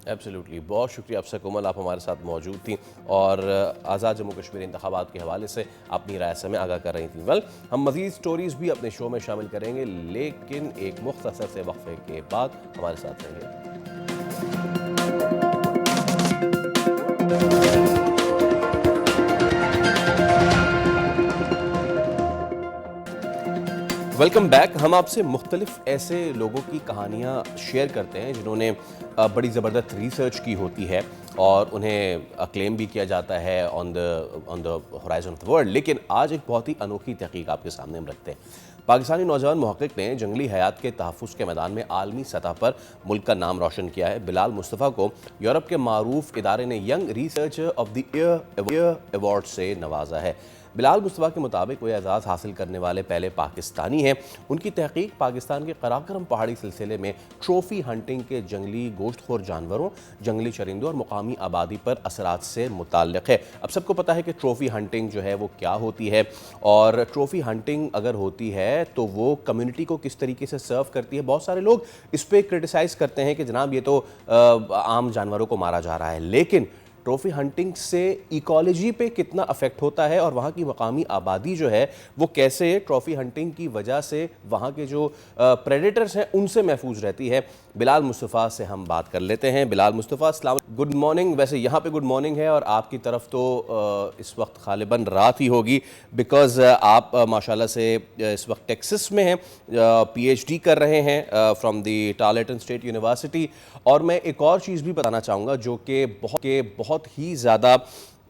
एब्सोल्युटली, बहुत शुक्रिया अफसर कोमल, आप हमारे साथ मौजूद थी और आज़ाद जम्मू कश्मीर इंतखाबात के हवाले से अपनी राय से हमें आगाह कर रही थी। हम मज़ीद स्टोरीज़ भी अपने शो में शामिल करेंगे, लेकिन एक मुख्तसर से वक्फे के बाद हमारे साथ रहिए। Welcome back. हम आपसे मुख्तलिफ ऐसे लोगों की कहानियाँ शेयर करते हैं जिन्होंने बड़ी ज़बरदस्त रिसर्च की होती है और उन्हें क्लेम भी किया जाता है on the horizon of the world. लेकिन आज एक बहुत ही अनोखी तहकीक आपके सामने हम रखते हैं। पाकिस्तानी नौजवान मुहक्किक ने जंगली हयात के तहफ़्फ़ुज़ के मैदान में आलमी सतह पर मुल्क का नाम रोशन किया है। बिलाल मुस्तफ़ा को यूरोप के मारूफ इदारे ने young researcher of the year award से नवाजा है। बिलाल मुस्तफ़ा के मुताबिक वो एजाज़ हासिल करने वाले पहले पाकिस्तानी हैं। उनकी तहकीक पाकिस्तान के कराकरम पहाड़ी सिलसिले में ट्रॉफ़ी हंटिंग के जंगली गोश्तखोर जानवरों, जंगली चरिंदों और मुकामी आबादी पर असरात से मुताल्लिक़ है। अब सबको पता है कि ट्रॉफ़ी हंटिंग जो है वो क्या होती है, और ट्रॉफ़ी हंटिंग अगर होती है तो वो कम्युनिटी को किस तरीके से सर्व करती है। बहुत सारे लोग इस पर क्रिटिसाइज़ करते हैं कि जनाब ये तो आम जानवरों को मारा जा रहा है, लेकिन ट्रॉफ़ी हंटिंग से इकोलॉजी पे कितना अफेक्ट होता है और वहाँ की मकामी आबादी जो है वो कैसे ट्रॉफ़ी हंटिंग की वजह से वहाँ के जो प्रेडेटर्स हैं उनसे महफूज रहती है। बिलाल मुस्तफ़ा से हम बात कर लेते हैं। बिलाल मुस्तफ़ा, अस्सलाम, गुड मॉर्निंग। वैसे यहाँ पे गुड मॉर्निंग है और आपकी तरफ तो इस वक्त ग़ालिबन रात ही होगी, बिकॉज़ आप माशाल्लाह से इस वक्त टेक्सास में हैं, PhD कर रहे हैं फ्रॉम द टार्लेटन स्टेट यूनिवर्सिटी। और मैं एक और चीज़ भी बताना चाहूँगा जो कि बहुत ही ज़्यादा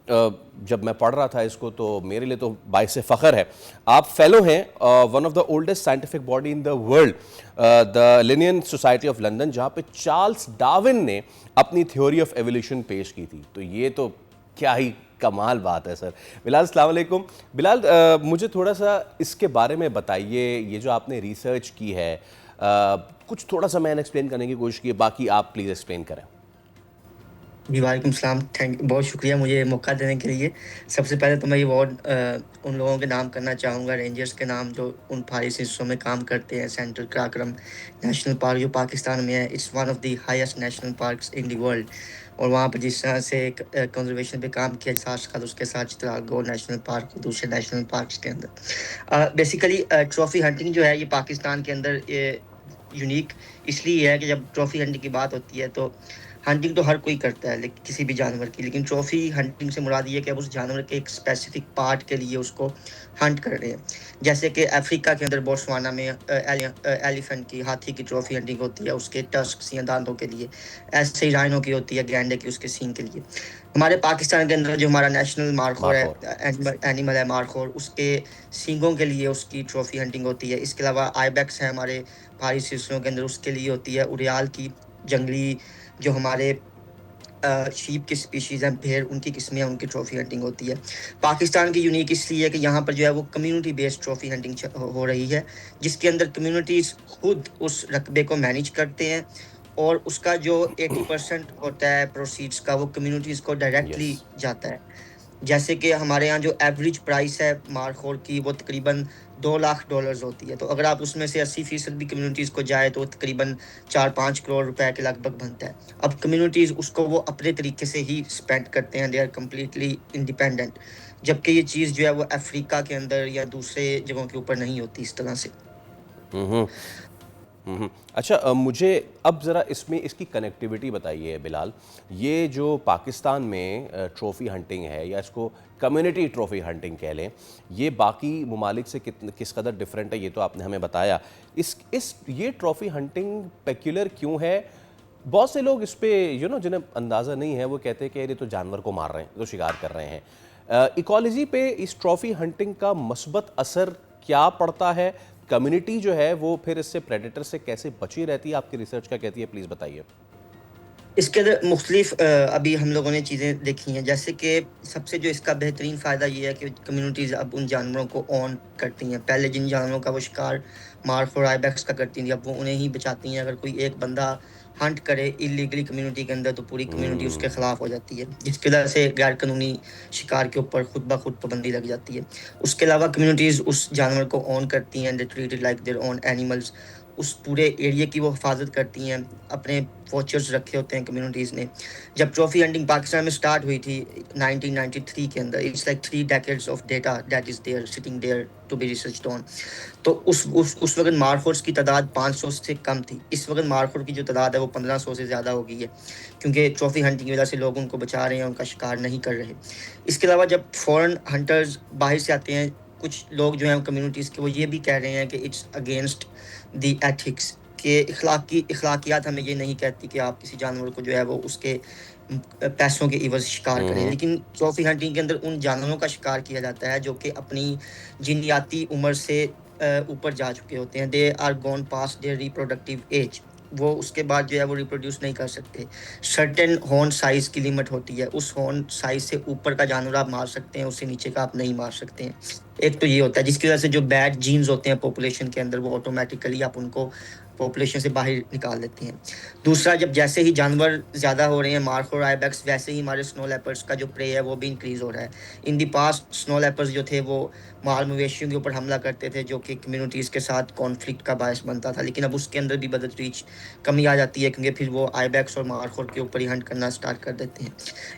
जब मैं पढ़ रहा था इसको तो मेरे लिए तो बाइस फ़ख्र है। आप फेलो हैं one of the oldest scientific body in the world, the Linnaean society of London, जहाँ पे चार्ल्स डार्विन ने अपनी थ्योरी ऑफ एवोल्यूशन पेश की थी। तो ये तो क्या ही कमाल बात है सर। बिलाल, अस्सलाम वालेकुम। बिलाल, मुझे थोड़ा सा इसके बारे में बताइए, ये जो आपने रिसर्च की है, कुछ थोड़ा सा मैंने एक्सप्लेन करने की कोशिश की, बाकी आप प्लीज़ एक्सप्लेन करें। जी, वालेकुम सलाम। बहुत शुक्रिया मुझे मौका देने के लिए। सबसे पहले तो मैं ये अवार्ड उन लोगों के नाम करना चाहूँगा, रेंजर्स के नाम, जो उन पहाड़ी हिस्सों में काम करते हैं। सेंट्रल कराकरम नेशनल पार्क जो पाकिस्तान में है, it's one of the highest national parks in the world. और वहाँ पर जिस तरह से कंजर्वेशन पे काम किया, साथ उसके साथ चित्राल गो नेशनल पार्क और दूसरे नेशनल पार्क्स के अंदर बेसिकली ट्रॉफ़ी हंटिंग जो है ये पाकिस्तान के अंदर यूनिक इसलिए है कि जब ट्रॉफ़ी हंटिंग की बात होती है तो हंटिंग तो हर कोई करता है, लेकिन किसी भी जानवर की, लेकिन ट्रॉफ़ी हंटिंग से मुराद ये है कि अब उस जानवर के एक स्पेसिफिक पार्ट के लिए उसको हंट कर रहे हैं। जैसे कि अफ्रीका के अंदर बोट्सवाना में एलिफेंट की, हाथी की ट्रॉफ़ी हंटिंग होती है उसके टस्क्स या दांतों के लिए। ऐसे ही राइनो की होती है, गैंडे की, उसके सींग के लिए। हमारे पाकिस्तान के अंदर जो हमारा नेशनल मार्खोर है, एनिमल है मार्खोर, उसके सींगों के लिए उसकी ट्रॉफ़ी हंटिंग होती है। इसके अलावा आइबेक्स है हमारे पहाड़ी सिलसिलों के अंदर, उसके लिए होती है। उड़ियाल की, जंगली जो हमारे शीप की स्पीशीज़ हैं, भेड़, उनकी किस्में हैं, उनकी ट्रॉफ़ी हंटिंग होती है। पाकिस्तान की यूनिक इसलिए है कि यहाँ पर जो है वो कम्युनिटी बेस्ड ट्रॉफ़ी हंटिंग हो रही है, जिसके अंदर कम्युनिटीज़ खुद उस रकबे को मैनेज करते हैं और उसका जो 80% होता है प्रोसीड्स का, वो कम्युनिटीज़ को डायरेक्टली जाता है। जैसे कि हमारे यहाँ जो एवरेज प्राइस है मारखोर की वो तकरीबन $2 लाख होती है। तो अगर आप उसमें से 80% भी कम्युनिटीज़ को जाए तो तकरीबन 4-5 करोड़ रुपए के लगभग बनता है। अब कम्युनिटीज़ उसको वो अपने तरीके से ही स्पेंड करते हैं, दे आर कम्प्लीटली इंडिपेंडेंट। जबकि ये चीज़ जो है वो अफ्रीका के अंदर या दूसरे जगहों के ऊपर नहीं होती इस तरह से। अच्छा, मुझे अब ज़रा इसमें इसकी कनेक्टिविटी बताइए बिलाल। ये जो पाकिस्तान में ट्रॉफ़ी हंटिंग है, या इसको कम्युनिटी ट्रॉफ़ी हंटिंग कह लें, ये बाकी ममालिक से किस कदर डिफरेंट है ये तो आपने हमें बताया। ये ट्रॉफ़ी हंटिंग पेक्युलर क्यों है? बहुत से लोग इस पे जिन्हें अंदाज़ा नहीं है वो कहते हैं कि ये तो जानवर को मार रहे हैं, तो शिकार कर रहे हैं। इकोलॉजी पे इस ट्रॉफ़ी हंटिंग का मस्बत असर क्या पड़ता है? कम्युनिटी जो है वो फिर इससे प्रेडेटर से कैसे बची रहती है, आपकी रिसर्च क्या कहती है, प्लीज़ बताइए। इसके अंदर मुख्तलिफ अभी हम लोगों ने चीज़ें देखी हैं। जैसे कि सबसे जो इसका बेहतरीन फ़ायदा ये है कि कम्युनिटीज़ अब उन जानवरों को ऑन करती हैं। पहले जिन जानवरों का वो शिकार मार्खोर आइबेक्स का करती थी, अब वो उन्हें ही बचाती हैं। अगर कोई एक बंदा हंट करे इलीगली कम्युनिटी के अंदर तो पूरी कम्युनिटी उसके ख़िलाफ़ हो जाती है, जिसकी वजह से गैर कानूनी शिकार के ऊपर खुद ब खुद पाबंदी लग जाती है। उसके अलावा कम्युनिटीज़ उस जानवर को ऑन करती हैं, they treat it like their own animals. उस पूरे एरिया की वो हिफाजत करती हैं, अपने वॉचर्स रखे होते हैं कम्युनिटीज़ ने। जब ट्रॉफ़ी हंटिंग पाकिस्तान में स्टार्ट हुई थी 1993 के अंदर, it's like 3 decades of data that is there sitting there to be researched on. तो उस वक्त मारखोर्स की तादाद 500 से कम थी। इस वक्त मारखोर की जो तादाद है वो 1500 से ज़्यादा हो गई है, क्योंकि ट्रॉफ़ी हंटिंग की वजह से लोग उनको बचा रहे हैं, उनका शिकार नहीं कर रहे। इसके अलावा जब फॉरेन हंटर्स बाहर से आते हैं, कुछ लोग जो हैं कम्युनिटीज़ के, वो ये भी कह रहे हैं कि इट्स अगेंस्ट द एथिक्स, कि इखलाकियात हमें ये नहीं कहती कि आप किसी जानवर को जो है वो उसके पैसों के इवज़ शिकार करें। लेकिन ट्रॉफी हंटिंग के अंदर उन जानवरों का शिकार किया जाता है जो कि अपनी जिनियाती उम्र से ऊपर जा चुके होते हैं। They are gone past their reproductive age, वो उसके बाद जो है वो रिप्रोड्यूस नहीं कर सकते। सर्टेन हॉर्न साइज़ की लिमिट होती है, उस हॉर्न साइज़ से ऊपर का जानवर आप मार सकते हैं, उससे नीचे का आप नहीं मार सकते हैं। एक तो ये होता है जिसकी वजह से जो बैड जीन्स होते हैं पॉपुलेशन के अंदर, वो ऑटोमेटिकली आप उनको पॉपुलेशन से बाहर निकाल देते हैं। दूसरा, जब जैसे ही जानवर ज़्यादा हो रहे हैं मार्खोर आइबेक्स, वैसे ही हमारे स्नो लेपर्ड्स का जो प्रे है वो भी इंक्रीज़ हो रहा है। इन दी पास्ट स्नो लेपर्ड्स जो थे वो माल मवेशियों के ऊपर हमला करते थे, जो कि कम्युनिटीज़ के साथ कॉन्फ्लिक्ट का बायस बनता था। लेकिन अब उसके अंदर भी बदतरीज कमी आ जाती है, क्योंकि फिर वो आइबेक्स और मार्खोर के ऊपर ही हंट करना स्टार्ट कर देते हैं।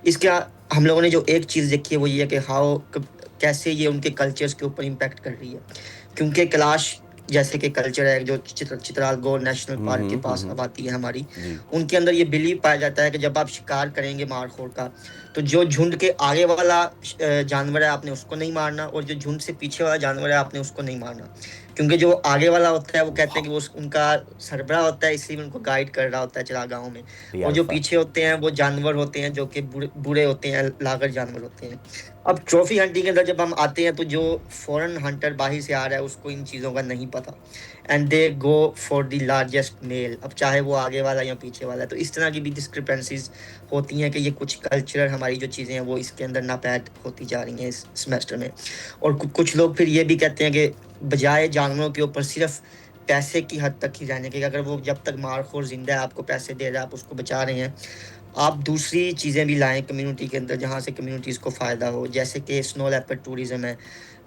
इसके हम लोगों ने जो एक चीज़ देखी है वो ये है कि कैसे ये उनके कल्चर्स के ऊपर इम्पैक्ट कर रही है। क्योंकि कैलाश जैसे कि कल्चर है जो चित्राल गौर नेशनल पार्क के पास आबादी है हमारी, उनके अंदर ये बिलीव पाया जाता है कि जब आप शिकार करेंगे मारखोर का, तो जो झुंड के आगे वाला जानवर है आपने उसको नहीं मारना, और जो झुंड से पीछे वाला जानवर है आपने उसको नहीं मारना। क्योंकि जो आगे वाला होता है वो कहते हैं कि वो उनका सरबराह होता है, इसलिए उनको गाइड कर रहा होता है चरागाहों में। और जो पीछे होते हैं वो जानवर होते हैं जो कि बुरे होते हैं, लागर जानवर होते हैं। अब ट्रॉफी हंटिंग के अंदर जब हम आते हैं तो जो फॉरेन हंटर बाहर से आ रहा है उसको इन चीज़ों का नहीं पता, and they go for the largest male, अब चाहे वो आगे वाला या पीछे वाला है। तो इस तरह की भी डिस्क्रिपेंसीज होती हैं कि ये कुछ कल्चरल हमारी जो चीज़ें हैं वो इसके अंदर नापैद होती जा रही हैं इस सेमेस्टर में। और कुछ लोग फिर ये भी कहते हैं कि बजाय जानवरों के ऊपर सिर्फ पैसे की हद तक ही रहने के, अगर वो जब तक मारखोर जिंदा है आपको पैसे दे रहा है, आप उसको बचा रहे हैं, आप दूसरी चीज़ें भी लाएं कम्युनिटी के अंदर जहाँ से कम्युनिटीज़ को फ़ायदा हो, जैसे कि स्नो लेपर्ड टूरिज़्म है,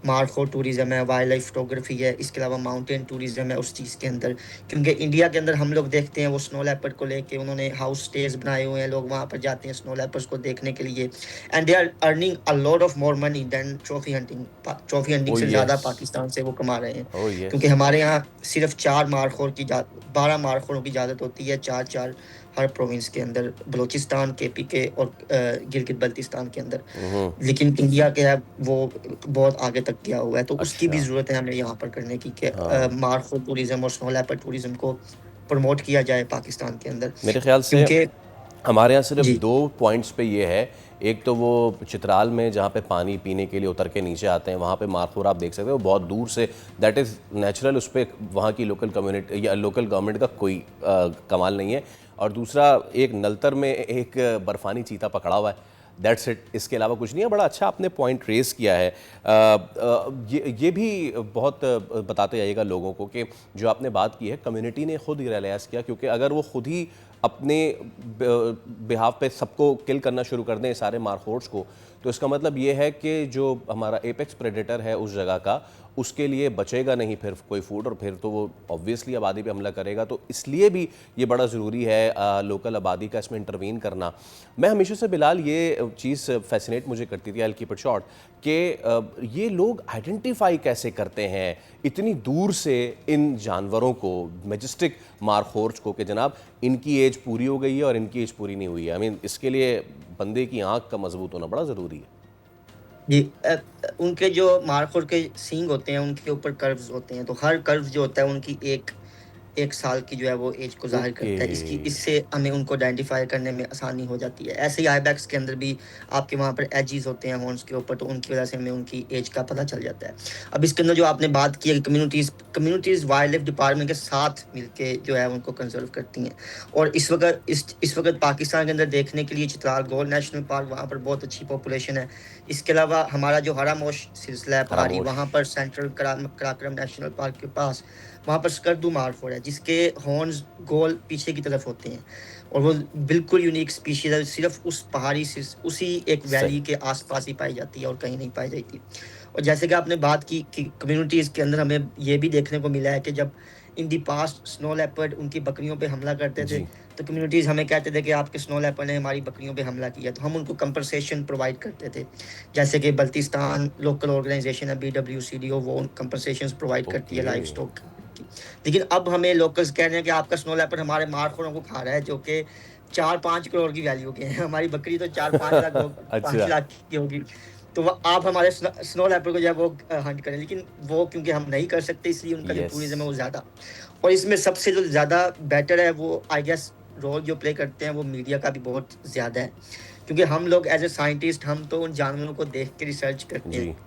मारखोर टूरिज़्म है, वाइल्ड लाइफ फोटोग्राफी है, इसके अलावा माउंटेन टूरिज़्म है उस चीज़ के अंदर। क्योंकि इंडिया के अंदर हम लोग देखते हैं वो स्नो लेपर्ड को लेके उन्होंने हाउस स्टेज बनाए हुए हैं, लोग वहाँ पर जाते हैं स्नो लेपर्ड्स को देखने के लिए, and they are earning a lot of more money than trophy hunting. Trophy hunting से ज़्यादा पाकिस्तान से वो कमा रहे हैं, क्योंकि हमारे यहाँ सिर्फ 12 मारखोरों की इजाज़त होती है, 4 हर प्रोविंस के अंदर, बलूचिस्तान, केपी के और गिलगित बल्तिस्तान के अंदर। लेकिन इंडिया के है वो बहुत आगे तक गया हुआ है, तो उसकी भी ज़रूरत है हमें यहाँ पर करने की कि मारखोर टूरिज़्म और स्नो लेपर्ड टूरिज़्म को प्रमोट किया जाए पाकिस्तान के अंदर। मेरे ख्याल से हमारे यहाँ सिर्फ 2 पॉइंट्स पे ये है। एक तो वो चित्राल में जहाँ पे पानी पीने के लिए उतर के नीचे आते हैं, वहाँ पे मारखोर आप देख सकते हो बहुत दूर से, दैट इज़ नेचुरल, उस पर वहाँ की लोकल कम्युनिटी या लोकल गवर्नमेंट का कोई कमाल नहीं है। और दूसरा, एक नलतर में एक बर्फ़ानी चीता पकड़ा हुआ है, दैट्स इट, इसके अलावा कुछ नहीं है। बड़ा अच्छा आपने पॉइंट रेस किया है। ये भी बहुत बताते जाइएगा लोगों को कि जो आपने बात की है कम्युनिटी ने खुद ही रियलाइज़ किया, क्योंकि अगर वो खुद ही अपने बिहाफ पे सबको किल करना शुरू कर दें सारे मारखोर्स को, तो इसका मतलब ये है कि जो हमारा एपेक्स प्रेडेटर है उस जगह का, उसके लिए बचेगा नहीं फिर कोई फूड, और फिर तो वो ऑब्वियसली आबादी पे हमला करेगा। तो इसलिए भी ये बड़ा ज़रूरी है लोकल आबादी का इसमें इंटरवीन करना। मैं हमेशा से बिलाल ये चीज़ फैसिनेट मुझे करती थी, I will keep it short, कि ये लोग आइडेंटिफाई कैसे करते हैं इतनी दूर से इन जानवरों को, मैजेस्टिक मारखोर्स को, कि जनाब इनकी एज पूरी हो गई है और इनकी एज पूरी नहीं हुई है। आई मीन इसके लिए बंदे की आँख का मजबूत होना बड़ा ज़रूरी है जी। उनके जो मारखोर के सींग होते हैं उनके ऊपर कर्व्स होते हैं, तो हर कर्व जो होता है उनकी एक साल की जो है वो एज को जाहिर करता है। इससे हमें उनको आइडेंटिफाई करने में आसानी हो जाती है। ऐसे ही आइबैक्स के अंदर भी आपके वहाँ पर एजेस होते हैं हॉर्न्स के ऊपर, तो उनकी वजह से हमें उनकी एज का पता चल जाता है। अब इसके अंदर जो आपने बात की है कम्युनिटीज़ वाइल्ड लाइफ डिपार्टमेंट के साथ मिलके जो है उनको कंजर्व करती हैं। और इस वक्त पाकिस्तान के अंदर देखने के लिए चित्राल गौर नेशनल पार्क, वहाँ पर बहुत अच्छी पॉपुलेशन है। इसके अलावा हमारा जो हरामोश सिलसिला है पहाड़ी, वहाँ पर सेंट्रल कराक्रम नेशनल पार्क के पास वहाँ पर स्कर्दू मारखोर है, जिसके हॉर्न्स गोल पीछे की तरफ होते हैं, और वो बिल्कुल यूनिक स्पीशीज है, सिर्फ उस पहाड़ी से उसी एक वैली के आसपास ही पाई जाती है और कहीं नहीं पाई जाती। और जैसे कि आपने बात की कि कम्युनिटीज़ के अंदर हमें ये भी देखने को मिला है कि जब इन दी पास्ट स्नो लेपर्ड उनकी बकरियों पे हमला करते थे, तो कम्युनिटीज़ हमें कहते थे कि आपके स्नो लेपर्ड ने हमारी बकरियों पे हमला किया, तो हम उनको कंपनसेशन प्रोवाइड करते थे। जैसे कि बल्तिस्तान लोकल ऑर्गेनाइजेशन है BWCDO, वो कंपनसेशन प्रोवाइड करती है लाइव स्टॉक। लेकिन अब हमें लोकल्स कह रहे हैं कि आपका स्नो लेपर्ड हमारे मारखोरों को खा रहा है, जो कि 4-5 करोड़ की वैल्यू के हैं। हमारी बकरी तो 4-5 लाख 5 लाख की होगी। तो आप हमारे स्नो लेपर्ड को जो है वो हंट करें, लेकिन वो क्योंकि हम नहीं कर सकते इसलिए उनका जो टूरिज्म है वो ज़्यादा, और इसमें सबसे जो ज़्यादा बेटर है वो आई गेस रोल जो प्ले करते हैं वो मीडिया का भी बहुत ज़्यादा है, क्योंकि हम लोग एज ए साइंटिस्ट हम तो उन जानवरों को देख के रिसर्च करते हैं,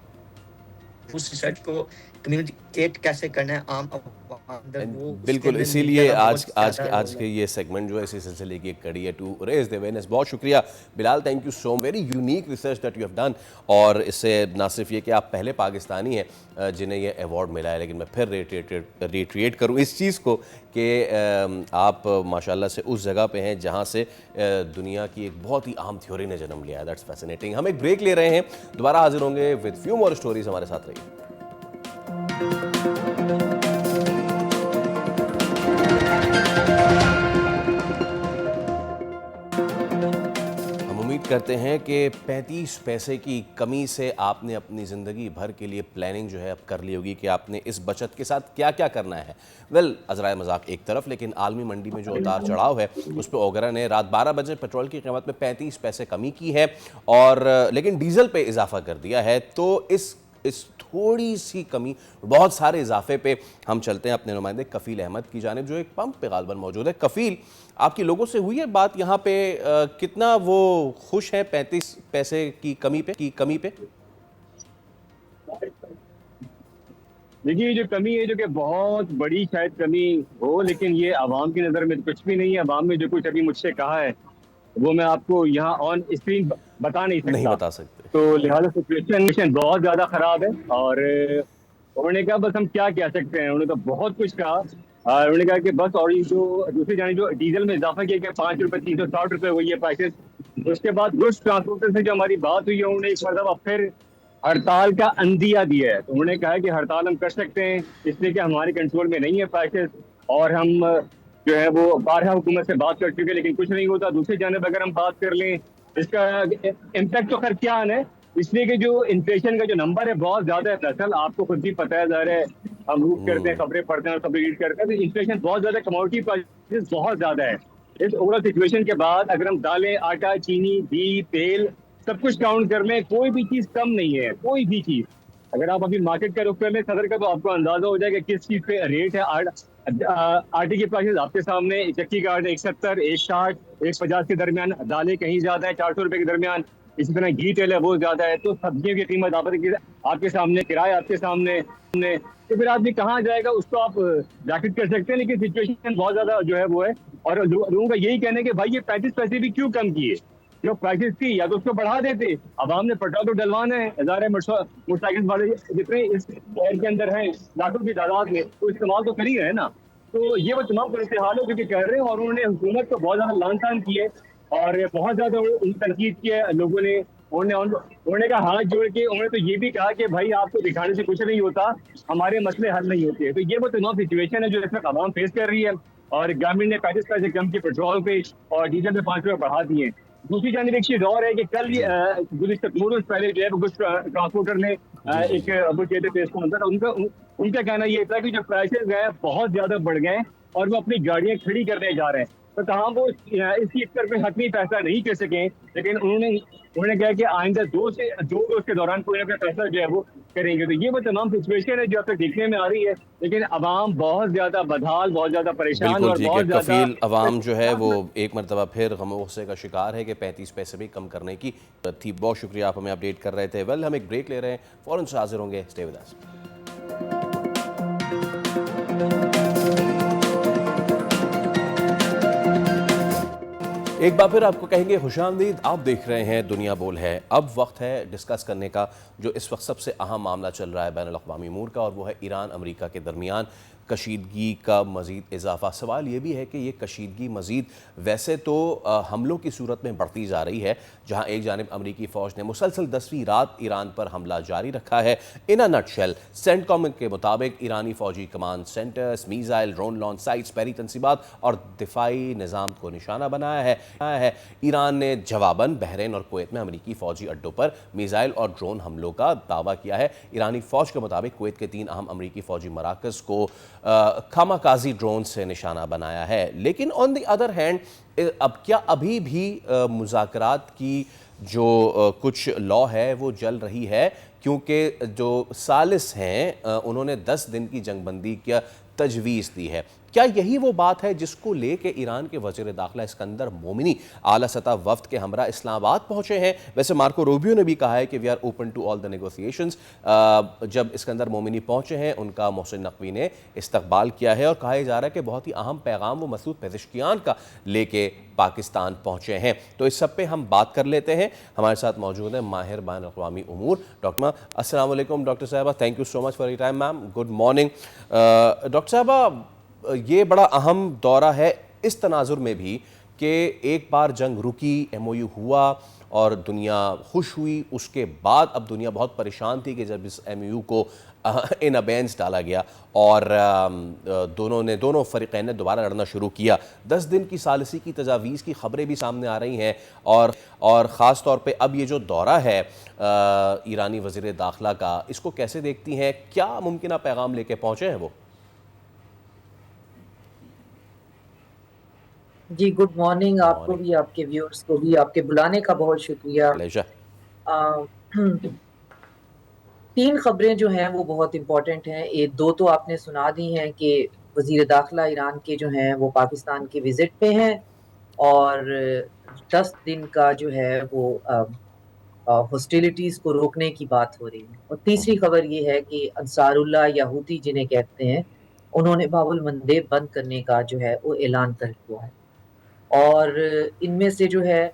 उस रिसर्च को कम्युनिकेट कैसे करना है आम बिल्कुल, इसीलिए आज के ये सेगमेंट जो है इसी सिलसिले की एक कड़ी है, टू रेज द अवेयरनेस। बहुत शुक्रिया Bilal, thank you so very unique research that you have done. और इससे ना सिर्फ ये कि आप पहले पाकिस्तानी हैं जिन्हें ये अवार्ड मिला है, लेकिन मैं फिर रिट्रिएट करूँ इस चीज़ को कि आप माशाल्लाह से उस जगह पे हैं जहाँ से दुनिया की एक बहुत ही अहम थ्योरी ने जन्म लिया है। That's fascinating. हम एक ब्रेक ले रहे हैं, दोबारा हाजिर होंगे विद फ्यू मोर स्टोरीज। हमारे साथ रहिए। करते हैं कि 35 पैसे की कमी से आपने अपनी ज़िंदगी भर के लिए प्लानिंग जो है अब कर ली होगी कि आपने इस बचत के साथ क्या क्या करना है। वेल, अज़राए मजाक एक तरफ, लेकिन आलमी मंडी में जो उतार चढ़ाव है उस पर ओगरा ने रात 12 बजे पेट्रोल की कीमत में 35 पैसे कमी की है, और लेकिन डीजल पे इजाफा कर दिया है। तो इस थोड़ी सी कमी, बहुत सारे इजाफे पे हम चलते हैं अपने नुमाइंदे कफ़ील अहमद की जानिब जो एक पंप पे गालबन मौजूद है। कफ़ील, आपकी लोगों से हुई है बात यहाँ पे, कितना वो खुश है 35 पैसे की कमी पे? देखिए, ये जो कमी है जो कि बहुत बड़ी शायद कमी हो, लेकिन ये आवाम की नज़र में कुछ भी नहीं है। आवाम ने जो कुछ अभी मुझसे कहा है वो मैं आपको यहाँ ऑन स्क्रीन बता नहीं बता सकते। तो लिहाजा सिचुएशन बहुत ज़्यादा ख़राब है, और उन्होंने कहा बस हम क्या कह सकते हैं। उन्होंने तो बहुत कुछ कहा। उन्होंने कहा कि बस, और ये जो दूसरी जानी जो डीजल में इजाफा किया गया 5 रुपये 360 रुपये हुई है प्राइसेस। उसके बाद गुड्स ट्रांसपोर्टर से जो हमारी बात हुई है, उन्होंने एक मरतबा फिर हड़ताल का अंदिया दिया है। तो उन्होंने कहा है कि हड़ताल हम कर सकते हैं इसलिए कि हमारे कंट्रोल में नहीं है प्राइसेस, और हम जो है वो बारहा हुकूमत से बात कर चुके हैं, लेकिन कुछ नहीं होता। दूसरी जानब अगर हम बात कर लें, इसका इम्पैक्ट तो खैर क्या है, इसलिए कि जो इन्फ्लेशन का जो नंबर है बहुत ज़्यादा है। दरअसल आपको खुद भी पता है, ज़ाहिर है हम रूट करते हैं, खबरें पढ़ते हैं और खबरें रीड करते हैं, तो इन्फ्लेशन बहुत ज़्यादा, कमोडिटी प्राइसेस बहुत ज़्यादा है। इस ओवरऑल सिचुएशन के बाद अगर हम दालें, आटा, चीनी, घी, तेल सब कुछ काउंट कर लें, कोई भी चीज़ कम नहीं है, कोई भी चीज़। अगर आप अभी मार्केट का रुख कर लें सदर का, तो आपको अंदाजा हो जाएगा किस चीज़ पे रेट है। आटे के प्राइसेस आपके सामने, चक्की का आटा 170, 160, 150 के दरमियान, दालें कहीं ज़्यादा है 400 रुपये के दरमियान, इसी तरह घी तेल है वो ज़्यादा है। तो सब्जियों की कीमत आपके सामने, किराया आपके सामने, तो फिर आदमी कहाँ जाएगा, उसको आप जाकेट कर सकते हैं। लेकिन सिचुएशन बहुत ज़्यादा जो है वो है, और लोगों का यही कहना है कि भाई ये 35 पैसे भी क्यों कम किए, जो प्राइसेस थी या तो उसको बढ़ा देते। अब हमने पेट्रोल तो डलवाना है, हज़ार मोटरसाइकिल वाले जितने इस शहर के अंदर हैं लाखों की तादाद में, तो इस्तेमाल तो कर ही रहे ना। तो ये वो तमाम सूरत हाल है जो कि कह रहे हैं, और उन्होंने हुकूमत को बहुत ज़्यादा लान तान की है और बहुत ज़्यादा तनकीद की है लोगों ने। उन्होंने कहा हाथ जोड़ के, उन्होंने तो ये भी कहा कि भाई आपको दिखाने से कुछ नहीं होता, हमारे मसले हल नहीं होते। तो ये वो तमाम सिचुएशन है जो इसमें आवाम फेस कर रही है, और गवर्नमेंट ने 35 पैसे कम किए पेट्रोल पे और डीजल पे 5 रुपये बढ़ा दिए। दूसरी जानिब एक चीज़ और है कि कल गुज़िश्ता 2 रोज़ पहले जो है कुछ ट्रांसपोर्टर ने एक अबू कहते प्रेस को अंदर, उनका कहना ये था कि जो प्राइसेस हैं बहुत ज़्यादा बढ़ गए हैं और वो अपनी गाड़ियाँ खड़ी करने जा रहे हैं। तो कहाँ वो इस चीज़ पर हतमी फैसला नहीं कर सकें, लेकिन उन्होंने कहा कि आइंदा 2 रोज़ के दौरान कोई ना कोई फैसला जो है वो करेंगे। तो ये वो तमाम सिचुएशन है जो अब तक देखने में आ रही है, लेकिन अवाम बहुत ज़्यादा बदहाल, बहुत ज़्यादा परेशान और बहुत ज़्यादा कफील अवाम जो है वो एक मरतबा फिर गम गुस्से का शिकार है कि 35 पैसे भी कम करने की थी। बहुत शुक्रिया, आप हमें अपडेट कर रहे थे। वेल, हम एक ब्रेक ले रहे हैं, फ़ौरन से हाजिर होंगे। Stay with us. एक बार फिर आपको कहेंगे खुशामदीद। आप देख रहे हैं दुनिया बोल है। अब वक्त है डिस्कस करने का जो इस वक्त सबसे अहम मामला चल रहा है बैनुल-अक़वामी अमूर का, और वो है ईरान अमेरिका के दरमियान कशीदगी का मज़ीद इजाफा। सवाल ये भी है कि ये कशीदगी मज़ीद वैसे तो हमलों की सूरत में बढ़ती जा रही है, जहाँ एक जानिब अमरीकी फ़ौज ने मुसलसल 10वीं रात ईरान पर हमला जारी रखा है। इन अ नटशेल, सेंटकॉम के मुताबिक ईरानी फ़ौजी command centres, missile, drone launch sites, पैरी तनसीबात और दिफाई निज़ाम को निशाना बनाया है। ईरान ने जवाबन बहरीन और कुवैत में अमरीकी फ़ौजी अड्डों पर मीज़ाइल और ड्रोन हमलों का दावा किया है। ईरानी फ़ौज के मुताबिक कुवैत के 3 अहम अमरीकी फ़ौजी मराकज़ को खामाकाजी ड्रोन से निशाना बनाया है। लेकिन ऑन द अदर हैंड, अब क्या अभी भी मुज़ाकरात की जो कुछ लॉ है वो जल रही है, क्योंकि जो सालिस हैं उन्होंने 10 दिन की जंगबंदी की तजवीज़ दी है। क्या यही वो बात है जिसको लेके ईरान के वज़ीर दाखिला इस्कंदर मोमिनी आला सतह वफ्द के हमरा इस्लामाबाद पहुँचे हैं? वैसे मार्को रूबियो ने भी कहा है कि we are open to all the negotiations. जब इस्कंदर मोमिनी पहुँचे हैं उनका मोहसिन नकवी ने इस्तकबाल किया है और कहा जा रहा है कि बहुत ही अहम पैगाम वो मसूद पेज़ेश्कियान का लेके पाकिस्तान पहुँचे हैं। तो इस सब पे हम बात कर लेते हैं। हमारे साथ मौजूद है माहिर बैन अक़वामी उमूर डॉक्टर। अस्सलाम वालेकुम डॉक्टर साहबा, thank you so much for your time ma'am, good morning. Doctor साहबा, ये बड़ा अहम दौरा है इस तनाजुर में भी कि एक बार जंग रुकी, MOU हुआ और दुनिया खुश हुई, उसके बाद अब दुनिया बहुत परेशान थी कि जब इस MOU को इन अबेंस डाला गया और दोनों फ़रीक़ैन ने दोबारा लड़ना शुरू किया। 10 दिन की सालिसी की तजावीज़ की ख़बरें भी सामने आ रही हैं और ख़ास तौर पे अब ये जो दौरा है ईरानी वज़ीर दाखिला का, इसको कैसे देखती हैं? क्या मुमकिन पैगाम लेके पहुँचे हैं वो? जी, गुड मॉर्निंग आपको भी, आपके व्यूअर्स को भी। आपके बुलाने का बहुत शुक्रिया। प्लेजर। 3 खबरें जो हैं वो बहुत इम्पोर्टेंट हैं। 2 तो आपने सुना दी हैं कि वज़ीर दाखिला ईरान के जो हैं वो पाकिस्तान के विज़िट पे हैं और 10 दिन का जो है वो हॉस्टिलिटीज़ को रोकने की बात हो रही है। और तीसरी खबर ये है कि अंसारुल्लाह या हूती जिन्हें कहते हैं, उन्होंने बाबुल मंदेब बंद करने का जो है वो ऐलान कर दिया है। और इनमें से जो है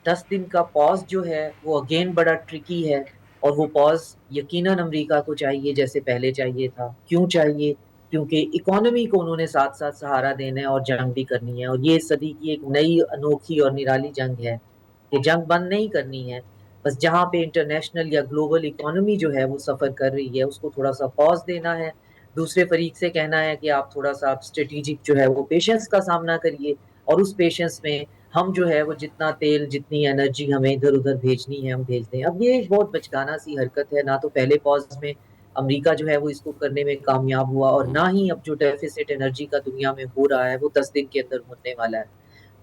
10 दिन का पॉज़ जो है वो अगेन बड़ा ट्रिकी है और वो पॉज़ यकीनन अमेरिका को चाहिए जैसे पहले चाहिए था। क्यों चाहिए? क्योंकि इकोनॉमी को उन्होंने साथ-साथ सहारा देना है और जंग भी करनी है और ये सदी की एक नई अनोखी और निराली जंग है। ये जंग बंद नहीं करनी है, बस जहाँ पे इंटरनेशनल या ग्लोबल इकोनॉमी जो है वो सफ़र कर रही है उसको थोड़ा-सा पॉज़ देना है। दूसरे फरीक से कहना है कि आप थोड़ा-सा आप स्ट्रैटेजिक जो है वो पेशेंस का सामना करिए और उस पेशेंस में हम जो है वो जितना तेल, जितनी एनर्जी हमें इधर-उधर भेजनी है हम भेज दें। अब ये बहुत बचकाना सी हरकत है, ना तो पहले पॉज़ में अमेरिका जो है वो इसको करने में कामयाब हुआ और ना ही अब जो डेफ़िसिट एनर्जी का दुनिया में हो रहा है वो 10 दिन के अंदर होने वाला है।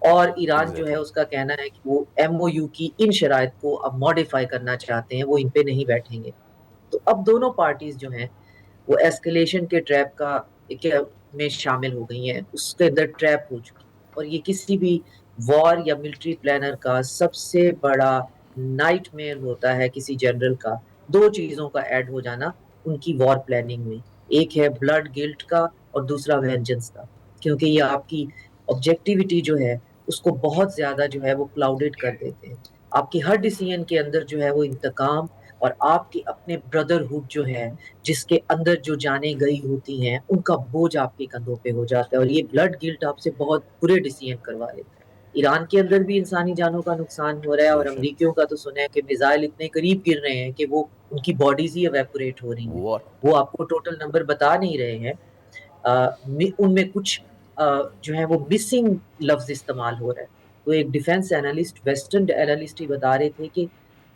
और ईरान जो है उसका कहना है कि वो MOU की इन शराइत को अब मॉडिफ़ाई करना चाहते हैं, वो इन पे नहीं बैठेंगे। तो अब दोनों पार्टीज़ जो हैं वो एस्केलेशन के ट्रैप में शामिल हो गई हैं, उसके अंदर ट्रैप हो चुकी हैं। और ये किसी भी वॉर या मिलिट्री प्लानर का सबसे बड़ा नाइटमेयर होता है किसी जनरल का, 2 चीज़ों का ऐड हो जाना उनकी वॉर प्लानिंग में। एक है ब्लड गिल्ट का और दूसरा वेंजेंस का, क्योंकि ये आपकी ऑब्जेक्टिविटी जो है उसको बहुत ज़्यादा जो है वो क्लाउडेड कर देते हैं। आपकी हर डिसीजन के अंदर जो है वो इंतकाम और आपके अपने ब्रदरहुड जो है, जिसके अंदर जो जानें गई होती हैं, उनका बोझ आपके कंधों पे हो जाता है और ये ब्लड गिल्ट आपसे बहुत बुरे डिसीजन करवा लेता है। ईरान के अंदर भी इंसानी जानों का नुकसान हो रहा है और अमरीकियों का तो सुना है कि मिसाइल इतने करीब गिर रहे हैं कि वो उनकी बॉडीज़ ही इवैपोरेट हो रही हैं। वो आपको टोटल नंबर बता नहीं रहे हैं। उनमें कुछ जो है वो मिसिंग लफ्ज़ इस्तेमाल हो रहा है। तो एक डिफेंस एनालिस्ट, वेस्टर्न एनालिस्ट ही बता रहे थे कि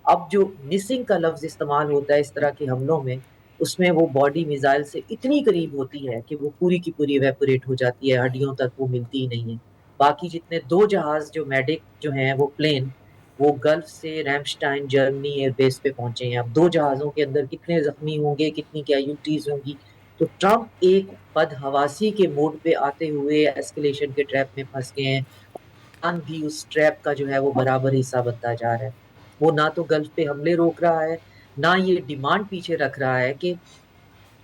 अब जो मिसिंग का लफ्ज़ इस्तेमाल होता है इस तरह के हमलों में, उसमें वो बॉडी मिसाइल से इतनी करीब होती है कि वो पूरी की पूरी इवैपोरेट हो जाती है, हड्डियों तक वो मिलती ही नहीं है। बाकी जितने 2 जहाज़ जो मेडिक जो हैं वो प्लेन, वो गल्फ से रैमस्टाइन जर्मनी एयरबेस पे पहुँचे हैं। अब 2 जहाज़ों के अंदर कितने ज़ख्मी होंगे, कितनी कैजुअल्टीज़ होंगी। तो ट्रंप एक बदहवासी के मोड पे आते हुए एस्केलेशन के ट्रैप में फँस गए हैं। ईरान भी उस ट्रैप का जो है वो बराबर हिस्सा बनता जा रहा है। वो ना तो गल्फ पे हमले रोक रहा है, ना ये डिमांड पीछे रख रहा है कि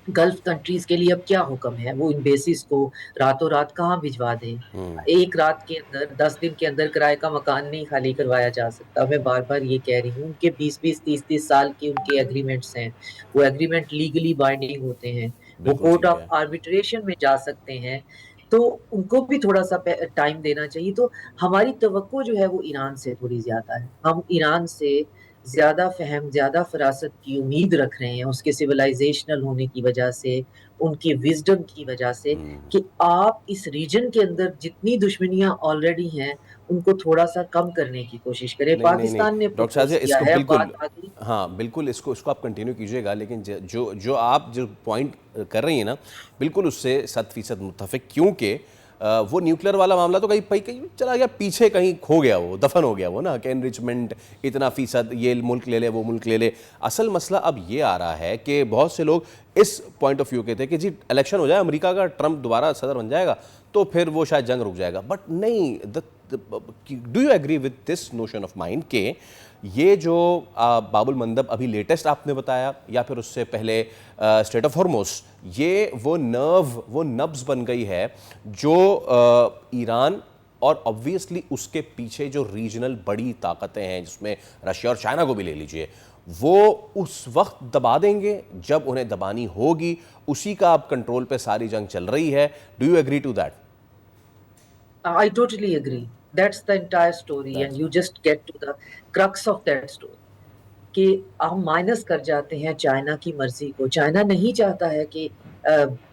गल्फ कंट्रीज़ के लिए अब क्या हुक्म है, वो इन बेसिस को रातों रात कहाँ भिजवा दें। एक रात के अंदर 10 दिन के अंदर किराए का मकान नहीं खाली करवाया जा सकता। मैं बार-बार ये कह रही हूँ, उनके 20-20, 30-30 साल के उनके एग्रीमेंट्स हैं। वो एग्रीमेंट लीगली बाइंडिंग होते हैं। वो कोर्ट ऑफ आर्बिट्रेशन में जा सकते हैं। तो उनको भी थोड़ा-सा टाइम देना चाहिए। तो हमारी तवक्को जो है वो ईरान से थोड़ी ज़्यादा है। हम ईरान से ज़्यादा फ़हम, ज़्यादा फ़रासत की उम्मीद रख रहे हैं, उसके सिविलाइज़ेशनल होने की वजह से, उनकी विज़डम की वजह से कि आप इस रीजन के अंदर जितनी दुश्मनियाँ ऑलरेडी हैं, उनको थोड़ा-सा कम करने की कोशिश करें। पाकिस्तान ने डॉक्टर साहब किया इसको है, बिल्कुल, बात आगे हाँ बिल्कुल, इसको आप कंटिन्यू कीजिएगा, लेकिन जो आप जो पॉइंट कर रही हैं ना, बिल्कुल उससे 100% मुत्तफ़िक, क्योंकि वो न्यूक्लियर वाला मामला तो कहीं कहीं चला गया पीछे, कहीं खो गया, वो दफन हो गया वो ना, कि एनरिचमेंट इतना फीसद, ये मुल्क ले ले वो मुल्क ले ले। असल मसला अब ये आ रहा है कि बहुत से लोग इस पॉइंट ऑफ व्यू के थे कि जी इलेक्शन हो जाए अमेरिका का, ट्रंप दोबारा सदर बन जाएगा तो फिर वो शायद जंग रुक जाएगा। बट नहीं, do you agree with this notion of mind के ये जो बाबुल मंदब अभी लेटेस्ट आपने बताया, या फिर उससे पहले स्ट्रेट ऑफ हॉर्मुज़, ये वो नब्ज़ बन गई है जो ईरान और ऑब्वियसली उसके पीछे जो रीजनल बड़ी ताकतें हैं, जिसमें रशिया और चाइना को भी ले लीजिए, वो उस वक्त दबा देंगे जब उन्हें दबानी होगी। उसी का अब कंट्रोल पे सारी जंग चल रही है। Do you agree to that? I totally agree. That's the entire story, and you just get to the crux of that story. कि हम माइनस कर जाते हैं चाइना की मर्जी को। चाइना नहीं चाहता है कि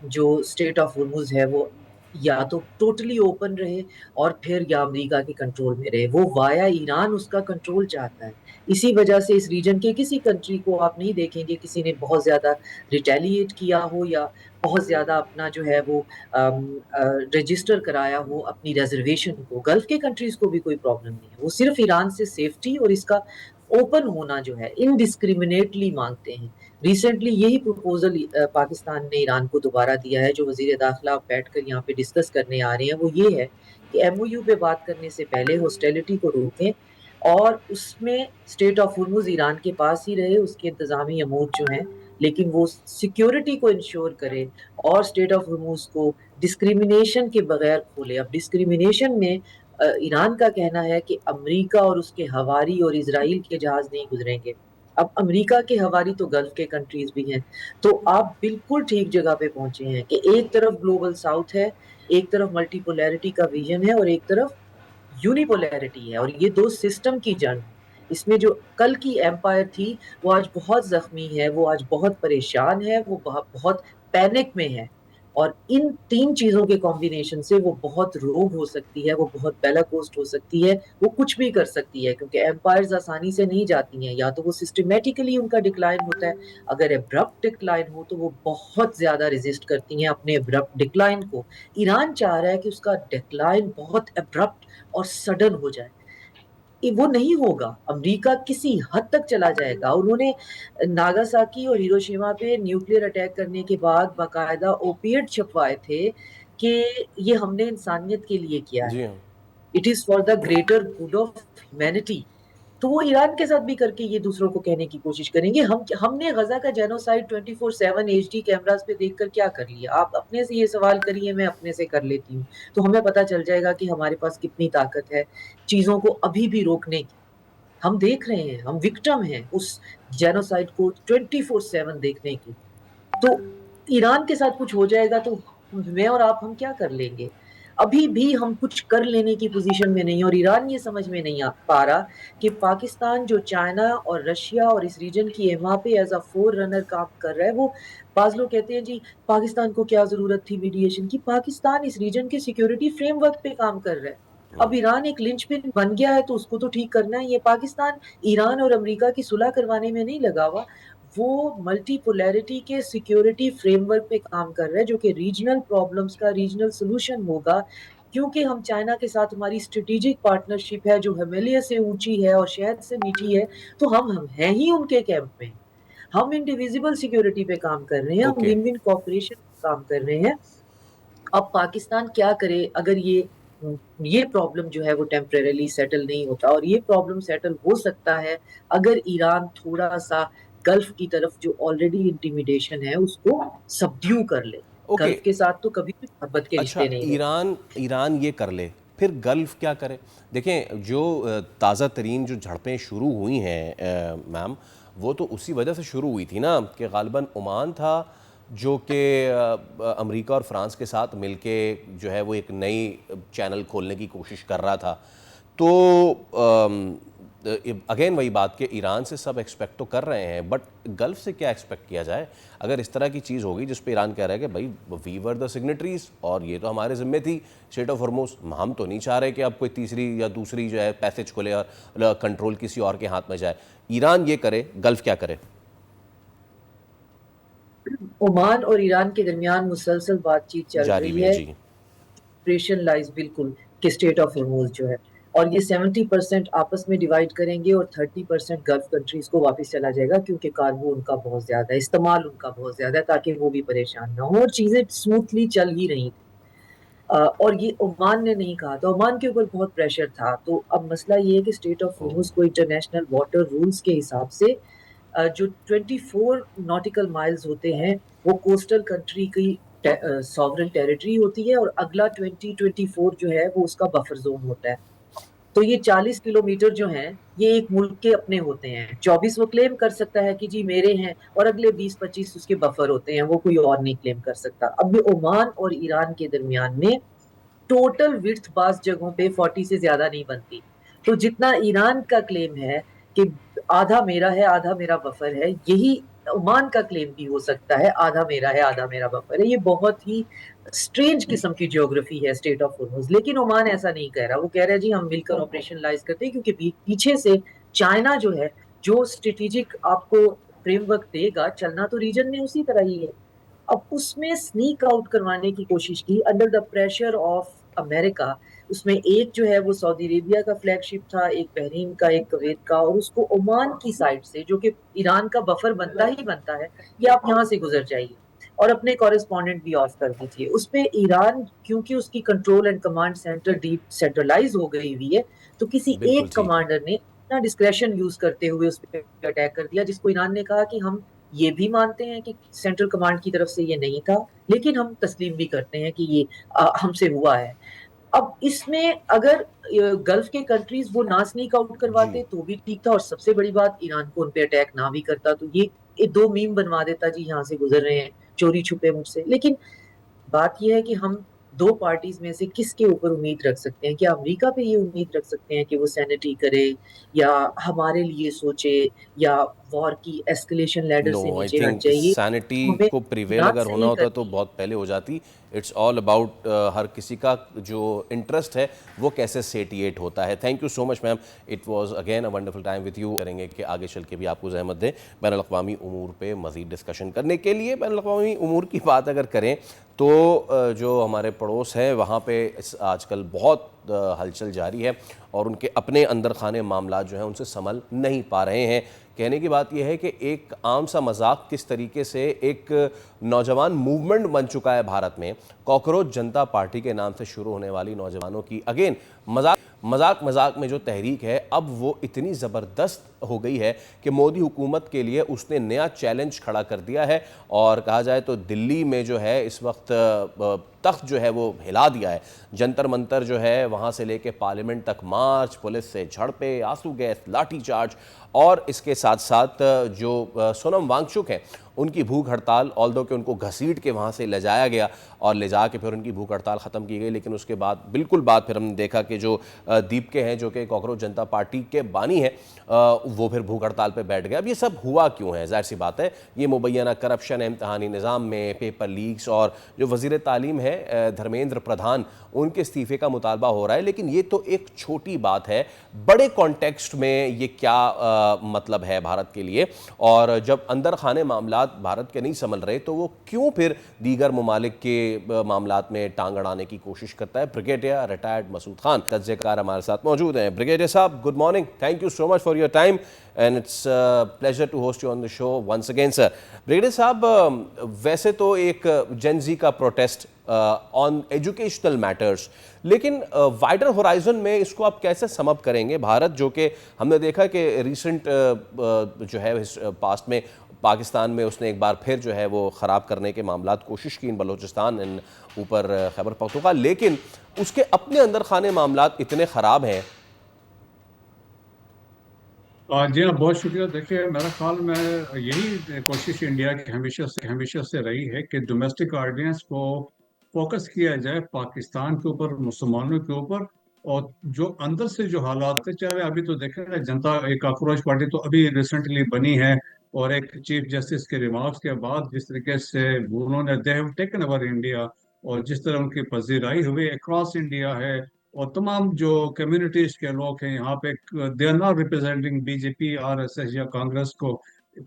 जो स्टेट ऑफ होर्मुज है वो या तो टोटली ओपन रहे और फिर या अमेरिका के कंट्रोल में रहे। वो वाया ईरान उसका कंट्रोल चाहता है। इसी वजह से इस रीजन के किसी कंट्री को आप नहीं देखेंगे किसी ने बहुत ज़्यादा रिटेलिएट किया हो या बहुत ज़्यादा अपना जो है वो रजिस्टर कराया हो अपनी रिजर्वेशन को। गल्फ के कंट्रीज़ को भी कोई प्रॉब्लम नहीं है। वो सिर्फ ईरान से सेफ्टी और इसका ओपन होना जो है इनडिस्क्रिमिनेटली मांगते हैं। रिसेंटली यही प्रपोजल पाकिस्तान ने ईरान को दोबारा दिया है, जो वजीर दाखिला बैठकर यहाँ पे डिस्कस करने आ रहे हैं। वो ये है कि एमओयू पे बात करने से पहले हॉस्टिलिटी को रोकें और उसमें स्टेट ऑफ होर्मुज ईरान के पास ही रहे, उसके इंतजामी अमूर जो हैं, लेकिन वो सिक्योरिटी को इंश्योर करे और स्टेट ऑफ होर्मुज को डिस्क्रिमिनेशन के बगैर खोले। अब डिस्क्रिमिनेशन में ईरान का कहना है कि अमेरिका और उसके हवारी और इजराइल के जहाज नहीं गुजरेंगे। अब अमेरिका के हवारी तो गल्फ के कंट्रीज भी हैं। तो आप बिल्कुल ठीक जगह पे पहुंचे हैं कि एक तरफ ग्लोबल साउथ है, एक तरफ मल्टीपोलैरिटी का विजन है और एक तरफ यूनिपोलैरिटी है, और ये दो सिस्टम की जंग। इसमें जो कल की एम्पायर थी वो आज बहुत जख्मी है, वो आज बहुत परेशान है, वो बहुत पैनिक में है, और इन तीन चीजों के कॉम्बिनेशन से वो बहुत रोग हो सकती है, वो बहुत बेलाकोस्ट हो सकती है, वो कुछ भी कर सकती है, क्योंकि एम्पायर्स आसानी से नहीं जाती हैं। या तो वो सिस्टमेटिकली उनका डिक्लाइन होता है, अगर एब्रप्ट डिक्लाइन हो तो वो बहुत ज्यादा रेजिस्ट करती हैं अपने एब्रप्ट डिक्लाइन को। ईरान चाह रहा है कि उसका डिक्लाइन बहुत एब्रप्ट और सडन हो जाए। वो नहीं होगा। अमेरिका किसी हद तक चला जाएगा। उन्होंने नागासाकी और हिरोशिमा पे न्यूक्लियर अटैक करने के बाद बाकायदा ओपिएट छपवाए थे कि ये हमने इंसानियत के लिए किया है, it is for the greater good of humanity. तो वो ईरान के साथ भी करके ये दूसरों को कहने की कोशिश करेंगे। हमने गजा का जेनोसाइड 24/7 एचडी कैमरास पे देखकर क्या कर लिया? आप अपने से ये सवाल करिए, मैं अपने से कर लेती हूँ, तो हमें पता चल जाएगा कि हमारे पास कितनी ताकत है चीजों को अभी भी रोकने की। हम देख रहे हैं, हम विक्टिम हैं उस जेनोसाइड को 24/7 देखने की। तो ईरान के साथ कुछ हो जाएगा तो मैं और आप हम क्या कर लेंगे? अभी भी हम कुछ कर लेने की पोजीशन में नहीं, और ईरान ये समझ में नहीं आ पा रहा कि पाकिस्तान जो चाइना और रशिया और इस रीजन की एमा पे एज अ फोर रनर काम कर रहा है। वो बाज लोग कहते हैं जी पाकिस्तान को क्या जरूरत थी मीडिएशन की। पाकिस्तान इस रीजन के सिक्योरिटी फ्रेमवर्क पे काम कर रहा है। अब ईरान एक लिंचपिन बन गया है तो उसको तो ठीक करना है। ये पाकिस्तान ईरान और अमेरिका की सुलह करवाने में नहीं लगा हुआ, वो मल्टीपोलैरिटी के सिक्योरिटी फ्रेमवर्क पे काम कर रहा है, जो कि रीजनल प्रॉब्लम्स का रीजनल सोल्यूशन होगा। क्योंकि हम चाइना के साथ हमारी स्ट्रेटेजिक पार्टनरशिप है जो हिमालय से ऊंची है और शहद से मीठी है, तो हम हैं ही उनके कैंप में। हम इंडिविजिबल सिक्योरिटी पे काम कर रहे हैं, हम विन विन कॉपरेशन काम कर रहे हैं। अब पाकिस्तान क्या करे अगर ये प्रॉब्लम जो है वो टेम्परेरी सेटल नहीं होता, और ये प्रॉब्लम सेटल हो सकता है अगर ईरान थोड़ा सा गल्फ की तरफ जो ऑलरेडी इंटिमिडेशन है उसको सबड्यू कर ले। गल्फ के साथ तो कभी भी मोहब्बत के रिश्ते नहीं। ईरान ये कर ले, फिर गल्फ क्या करे? देखें, जो ताज़ा तरीन जो झड़पें शुरू हुई हैं मैम, वो तो उसी वजह से शुरू हुई थी ना कि गालिबन ओमान था जो कि अमेरिका और फ्रांस के साथ मिलके जो है वो एक नई चैनल खोलने की कोशिश कर रहा था। तो अगेन वही बात कि ईरान से सब एक्सपेक्ट तो कर रहे हैं, बट गल्फ से क्या एक्सपेक्ट किया जाए अगर इस तरह की चीज़ होगी जिस पे ईरान कह रहा है कि भाई वी वर द सिग्नेटरीज और ये तो हमारे ज़िम्मे थी स्टेट ऑफ हॉर्मुज़, हम तो नहीं चाह रहे कि अब कोई तीसरी या दूसरी जो है पैसेज खुले और कंट्रोल किसी और के हाथ में जाए। ईरान ये करे, गल्फ क्या करे? ओमान और ईरान के दरमियान मुसलसल बातचीत चल रही है। ऑपरेशनलाइज बिल्कुल कि स्टेट ऑफ हॉर्मोज जो है, और ये 70% आपस में डिवाइड करेंगे और 30% गल्फ कंट्रीज को वापस चला जाएगा, क्योंकि कार्गो उनका बहुत ज्यादा है, इस्तेमाल उनका बहुत ज्यादा है, ताकि वो भी परेशान ना हो। और चीजें स्मूथली चल ही रही थी। और ये ओमान ने नहीं कहा था, ओमान के ऊपर बहुत प्रेशर था। तो अब मसला ये है कि स्टेट ऑफ हॉर्मोज को इंटरनेशनल वाटर रूल्स के हिसाब से जो 24 नॉटिकल माइल्स होते हैं वो कोस्टल कंट्री की सॉवरेन टेरिटरी होती है, और अगला 24 जो है वो उसका बफर जोन होता है। तो ये 40 किलोमीटर जो हैं ये एक मुल्क के अपने होते हैं। 24 वो क्लेम कर सकता है कि जी मेरे हैं, और अगले 20-25 उसके बफर होते हैं, वो कोई और नहीं क्लेम कर सकता। अब ये ओमान और ईरान के दरमियान में टोटल विड्थ बास जगहों पे 40 से ज्यादा नहीं बनती। तो जितना ईरान का क्लेम है कि आधा मेरा है आधा मेरा बफर है, यही ओमान का क्लेम भी हो सकता है, आधा मेरा है आधा मेरा बफर है। ये बहुत ही स्ट्रेंज किस्म की ज्योग्राफी है स्टेट ऑफ हॉर्मोज। लेकिन ओमान ऐसा नहीं कह रहा, वो कह रहा है जी हम मिलकर ऑपरेशनलाइज करते हैं, क्योंकि पीछे से चाइना जो है, जो स्ट्रेटेजिक आपको फ्रेमवर्क देगा, चलना तो रीजन में उसी तरह ही है। अब उसमें स्नीक आउट करवाने की कोशिश की under the pressure of America. उसमें एक जो है वो सऊदी अरेबिया का फ्लैगशिप था, एक बहरीन का, एक कुवैत का, और उसको ओमान की साइड से, जो कि ईरान का बफर बनता ही बनता है, कि आप यहाँ से गुजर जाइए, और अपने कॉरेस्पॉन्डेंट भी ऑफ कर दीजिए। उसपे ईरान, क्योंकि उसकी control and command centre deep centralise हो गई हुई है, तो किसी बिल्कुल एक ठीक। कमांडर ने अपना डिस्क्रेशन यूज करते हुए उस पर अटैक कर दिया, जिसको ईरान ने कहा कि हम ये भी मानते हैं कि सेंट्रल कमांड की तरफ से ये नहीं था, लेकिन हम तस्लीम भी करते हैं कि ये हमसे हुआ है। अब इसमें अगर गल्फ के कंट्रीज वो ना स्नीक आउट करवाते तो भी ठीक था, और सबसे बड़ी बात ईरान को उन पे अटैक ना भी करता, तो ये दो मीम बनवा देता जी यहाँ से गुजर रहे हैं चोरी छुपे मुझसे। लेकिन बात यह है कि हम दो पार्टीज में से किसके ऊपर उम्मीद रख सकते हैं? क्या अमेरिका पे ये उम्मीद रख सकते हैं कि वो सैनिटी करे, या हमारे लिए सोचे, या वॉर की एस्केलेशन लैडर से नो, आई नीचे हट थिंक जाइए? सैनिटी हमें को प्रिवेल बात अगर से होना ही होता तो करनी है। बहुत पहले हो जाती। इट्स ऑल अबाउट हर किसी का जो इंटरेस्ट है वो कैसे सेटिएट होता है। Thank you so much ma'am, it was again a wonderful time with you. करेंगे कि आगे चल के भी आपको ज़हमत दें बैनुल अक़वामी उमूर पे मज़ीद डिस्कशन करने के लिए। बैनुल अक़वामी उमूर की बात अगर करें तो जो हमारे पड़ोस हैं वहाँ पे आजकल बहुत हलचल जारी है, और उनके अपने अंदर खाने मामला जो हैं उनसे संभल नहीं पा रहे हैं। कहने की बात यह है कि एक आम सा मजाक किस तरीके से एक नौजवान मूवमेंट बन चुका है भारत में, कॉकरोच जनता पार्टी के नाम से शुरू होने वाली नौजवानों की अगेन मजाक में जो तहरीक है, अब वो इतनी ज़बरदस्त हो गई है कि मोदी हुकूमत के लिए उसने नया चैलेंज खड़ा कर दिया है। और कहा जाए तो दिल्ली में जो है इस वक्त तख्त जो है वो हिला दिया है। जंतर मंतर जो है वहाँ से लेके पार्लियामेंट तक मार्च, पुलिस से झड़पें, आंसू गैस, लाठी चार्ज, और इसके साथ साथ जो सोनम वांगचुक हैं उनकी भूख हड़ताल, ऑल्दो कि उनको घसीट के वहाँ से ले जाया गया और ले जा के फिर उनकी भूख हड़ताल ख़त्म की गई। लेकिन उसके बाद बिल्कुल बाद फिर हमने देखा कि जो दीपके हैं जो कि कॉकरोच जनता पार्टी के बानी हैं, वो फिर भूख हड़ताल पे बैठ गए। अब ये सब हुआ क्यों है? ज़ाहिर सी बात है ये मुबैना करप्शन है इम्तहानी निज़ाम में, पेपर लीक्स, और जो वज़ीर तालीम है धर्मेंद्र प्रधान, उनके इस्तीफ़े का मुतालबा हो रहा है। लेकिन ये तो एक छोटी बात है, बड़े कॉन्टेक्स्ट में ये क्या मतलब है भारत के लिए? और जब अंदर खाने मामला भारत के नहीं संभल रहे तो वो क्यों फिर दीगर ममालिक के मामलात में टांग अड़ाने की कोशिश करता है? ब्रिगेडियर रिटायर्ड मसूद खान तज्ज़ेकार हमारे साथ मौजूद हैं। ब्रिगेडियर साहब, good morning, thank you so much for your time and it's pleasure to host you on the show once again sir. Brigadier साहब, वैसे तो एक जेनजी का प्रोटेस्ट ऑन एजुकेशनल मैटर्स, लेकिन वाइडर होराइजन में इसको आप कैसे समअप करेंगे? भारत जो कि हमने देखा कि रिसेंट जो है पास्ट में पाकिस्तान में उसने एक बार फिर जो है वो ख़राब करने के मामलात कोशिश की इन बलूचिस्तान इन ऊपर खैबर पख्तूनख्वा, लेकिन उसके अपने अंदर खाने मामलात इतने ख़राब हैं। जी हाँ, बहुत शुक्रिया। देखिए, मेरा ख्याल में यही कोशिश इंडिया की हमेशा से रही है कि डोमेस्टिक ऑडियंस को फोकस किया जाए पाकिस्तान के ऊपर, मुसलमानों के ऊपर, और जो अंदर से जो हालात है, चाहे अभी तो देखें ना, जनता एक कॉकरोच पार्टी तो अभी रिसेंटली बनी है, और एक चीफ जस्टिस के रिमार्क्स के बाद जिस तरीके से उन्होंने they have taken over India, और जिस तरह उनकी पजीराई हुई अक्रॉस इंडिया है, और तमाम जो कम्युनिटीज के लोग हैं यहाँ पे, they are not representing BJP, RSS या कांग्रेस को,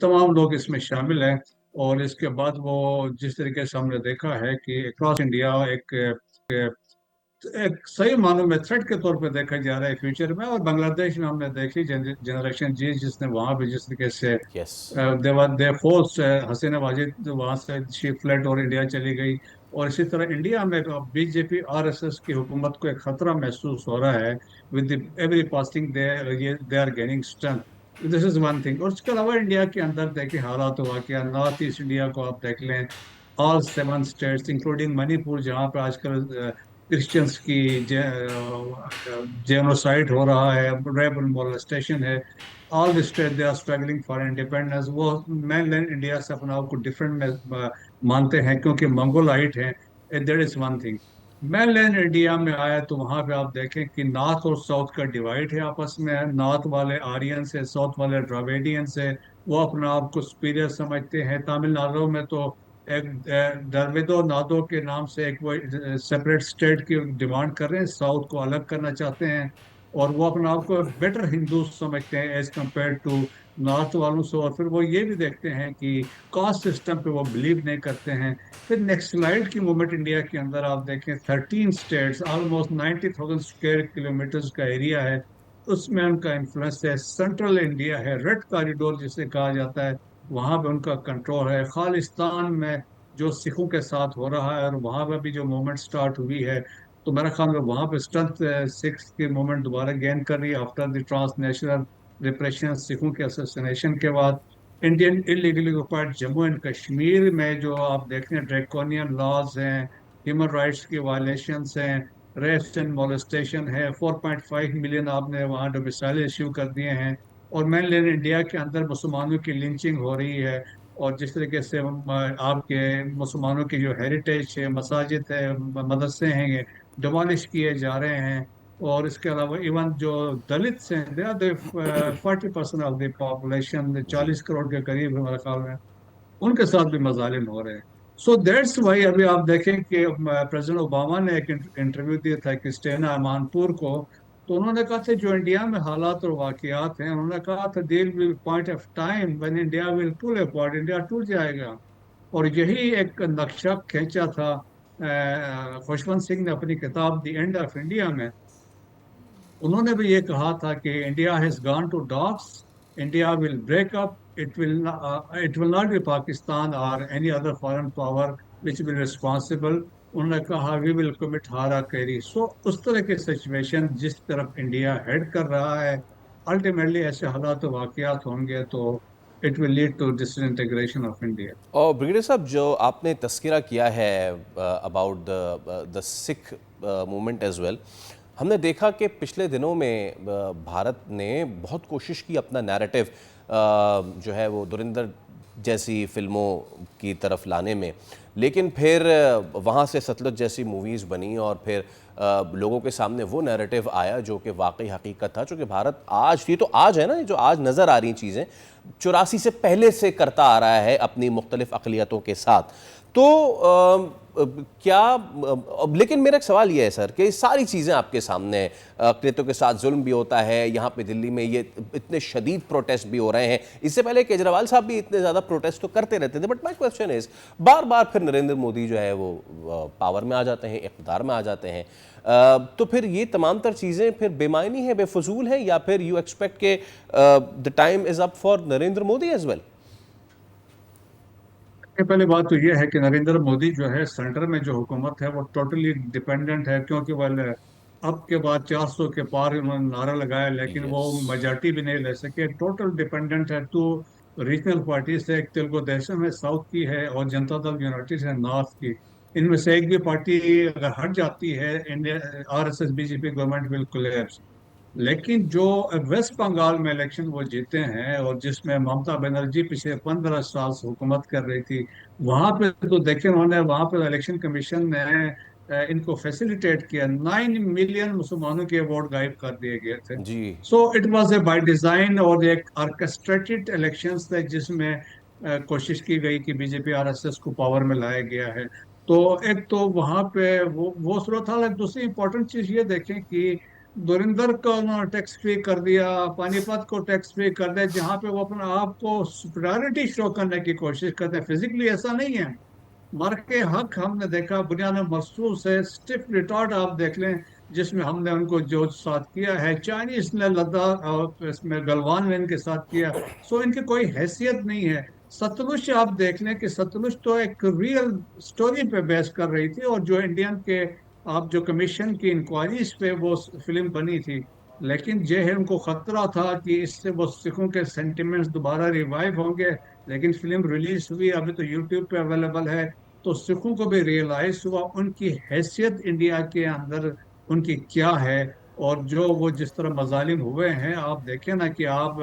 तमाम लोग इसमें शामिल हैं। और इसके बाद वो जिस तरीके से हमने देखा है कि अक्रॉस इंडिया एक एक सही मानों में थ्रेट के तौर पे देखा जा रहा है फ्यूचर में। और बांग्लादेश में हमने देखी जनरेशन जी जिसने वहां पे जिस तरीके से यस। दे फोर्स हसीना वाजिद वहां से शी फ्लड और इंडिया चली गई। और इसी तरह इंडिया में बीजेपी आरएसएस की हुकूमत को एक खतरा महसूस हो रहा है with every passing they are gaining strength. This is one thing. और उसके अलावा इंडिया के अंदर देखिए हालात हुआ क्या, नॉर्थ ईस्ट इंडिया को आप देख लें, ऑल 7 स्टेट्स इंक्लूडिंग मणिपुर जहाँ पे आजकल क्रिश्चियंस की जेनोसाइड हो रहा है, रेप एंड मोलेस्टेशन है, all the state they are struggling for independence. वो मेनलैंड इंडिया से अपना आपको डिफरेंट में मानते हैं क्योंकि मंगोलाइट हैं। That is one thing. Mainland India में आया तो वहां पे आप देखें कि नॉर्थ और साउथ का डिवाइड है आपस में। नॉर्थ वाले आर्यंस है, साउथ वाले द्रविडियंस है, वो अपना आप को सुपीरियर समझते हैं। तमिलनाडु में तो एक द्रविडो नाडो के नाम से एक वो सेपरेट स्टेट की डिमांड कर रहे हैं, साउथ को अलग करना चाहते हैं। और वो अपने आप को बेटर हिंदू समझते हैं एज कंपेयर टू नॉर्थ वालों से। और फिर वो ये भी देखते हैं कि कास्ट सिस्टम पे वो बिलीव नहीं करते हैं। फिर नेक्स्ट स्लाइड की मूवमेंट इंडिया के अंदर आप देखें, 13 स्टेट्स, ऑलमोस्ट 90,000 स्क्वायर किलोमीटर का एरिया है, उसमें उनका इन्फ्लुएंस है। सेंट्रल इंडिया है, रेड कॉरिडोर जिसे कहा जाता है, वहां पे उनका कंट्रोल है। खालिस्तान में जो सिखों के साथ हो रहा है और वहां पर भी जो मूवमेंट स्टार्ट हुई है, तो मेरा ख्याल में वहां पे स्ट्रेंथ सिक्स की मूवमेंट दोबारा गेन कर रही है आफ्टर द ट्रांसनेशनल रिप्रेशन, सिखों के असोसिनेशन के बाद। Indian illegally occupied Jammu and Kashmir में जो आप देखते हैं ड्रैकोनियन लॉज हैं, ह्यूमन राइट्स की वायलेशंस हैं, रेप्स एंड मोलेस्टेशन है, 4.5 मिलियन आपने वहाँ डोमिसाइल इश्यू कर दिए हैं। और मेनलैंड इंडिया के अंदर मुसलमानों की लिंचिंग हो रही है। और जिस तरीके से आपके मुसलमानों की जो हेरिटेज है, मसाजिद है, मदरसे हैं, ये डिमोलिश किए जा रहे हैं। और इसके अलावा इवन जो दलित हैं, they are the 40% of the population, जी। 40 करोड़ के करीब हमारे ख्याल में, उनके साथ भी मजालिम हो रहे हैं। सो दैट्स वाई अभी आप देखें कि प्रेसिडेंट ओबामा ने एक इंटरव्यू दिया था क्रिस्टेना अमानपुर को, तो उन्होंने कहा था जो इंडिया में हालात और वाकयात हैं, उन्होंने कहा था there will point of time when India will pull apart, India टूट जाएगा। और यही एक नक्शा खींचा था खुशवंत सिंह ने अपनी किताब द एंड ऑफ इंडिया में। उन्होंने भी ये कहा था कि India has gone to dogs, India will break up, it will not be Pakistan और any other foreign power which will responsible. उन्होंने कहा we will commit hara kiri. So उस तरह की सिचुएशन जिस तरफ इंडिया हेड कर रहा है, अल्टीमेटली ऐसे हालात वाकयात होंगे तो it will lead to disintegration of India. और ब्रिगेडियर साहब, जो आपने तस्करा किया है about the Sikh movement as well, हमने देखा कि पिछले दिनों में भारत ने बहुत कोशिश की अपना नैरेटिव जो है वो धुरंधर जैसी फिल्मों की तरफ लाने में, लेकिन फिर वहाँ से सतलुज जैसी मूवीज़ बनी और फिर लोगों के सामने वो नैरेटिव आया जो कि वाकई हकीकत था। चूँकि भारत आज, ये तो आज है ना, जो आज नज़र आ रही चीज़ें 84 से पहले से करता आ रहा है अपनी मुख्तलिफ अक़लियतों के साथ। तो क्या लेकिन मेरा एक सवाल ये है सर कि सारी चीज़ें आपके सामने हैं, अक़लियतों के साथ जुल्म भी होता है, यहाँ पे दिल्ली में ये इतने शदीद प्रोटेस्ट भी हो रहे हैं, इससे पहले केजरीवाल साहब भी इतने ज़्यादा प्रोटेस्ट तो करते रहते थे। बट माई क्वेश्चन इज़, बार बार फिर नरेंद्र मोदी जो है वो पावर में आ जाते हैं, इक़्तिदार में आ जाते हैं, तो फिर ये तमाम तर चीज़ें फिर बेमायनी है, बेफजूल है, या फिर यू एक्सपेक्ट के the time is up for Narendra Modi as well? पहली बात तो ये है कि नरेंद्र मोदी जो है सेंटर में जो हुकूमत है वो टोटली डिपेंडेंट है, क्योंकि वह अब के बाद 400 के पार उन्होंने नारा लगाया लेकिन वो यस। मेजॉरिटी भी नहीं ले सके। टोटल डिपेंडेंट है टू रीजनल पार्टी से, एक तेलुगु देशम है साउथ की है और जनता दल यूनाइटेड है नॉर्थ की। इनमें से एक भी पार्टी अगर हट जाती है, India RSS BJP government will collapse. लेकिन जो वेस्ट बंगाल में इलेक्शन वो जीते हैं और जिसमें ममता बनर्जी पिछले 15 साल से हुकूमत कर रही थी, वहां पे तो देखे उन्होंने, वहां पे इलेक्शन कमीशन ने इनको फैसिलिटेट किया, 9 मिलियन मुसलमानों के वोट गायब कर दिए गए थे। जी। So it was a by design और एक ऑर्केस्ट्रेटेड इलेक्शंस थे जिसमें कोशिश की गई कि बीजेपी आरएसएस को पावर में लाया गया है। तो एक तो वहां पे वो सूरत हाल है। दूसरी इंपॉर्टेंट चीज ये देखें कि धुरंधर को उन्होंने टैक्स फ्री कर दिया, पानीपत को टैक्स फ्री कर दिया, जहाँ पे वो अपने आप को सुपरियॉरिटी शो करने की कोशिश करते हैं। फिजिकली ऐसा नहीं है मर के हक हमने देखा, बुनियाद मखसूस है, स्टिफ रिटॉर्ट आप देख लें जिसमें हमने उनको जो साथ किया है, चाइनीज ने लद्दाख और इसमें गलवान में इनके साथ किया। सो इनकी कोई हैसियत नहीं है। सतलुज आप देख लें कि सतलुज तो एक रियल स्टोरी पे बेस कर रही थी, और जो इंडियन के आप जो कमीशन की इंक्वायरीज पे वो फिल्म बनी थी, लेकिन जो है उनको खतरा था कि इससे वो सिखों के सेंटिमेंट्स दोबारा रिवाइव होंगे। लेकिन फिल्म रिलीज हुई, अभी तो यूट्यूब पे अवेलेबल है, तो सिखों को भी रियलाइज हुआ उनकी हैसियत इंडिया के अंदर उनकी क्या है। और जो वो जिस तरह मजालिम हुए हैं, आप देखें ना कि आप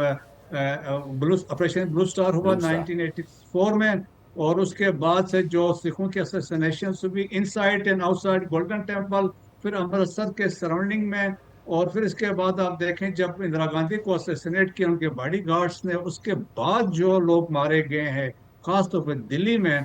ब्लू ऑपरेशन ब्लू स्टार हुआ ब्लू स्टार। 1984 में, और उसके बाद से जो सिखों की असैसिनेशन हुई inside and outside golden temple, फिर अमृतसर के सराउंडिंग में, और फिर इसके बाद आप देखें जब इंदिरा गांधी को असैसिनेट किया उनके बॉडी गार्ड्स ने, उसके बाद जो लोग मारे गए हैं खासतौर पर दिल्ली में,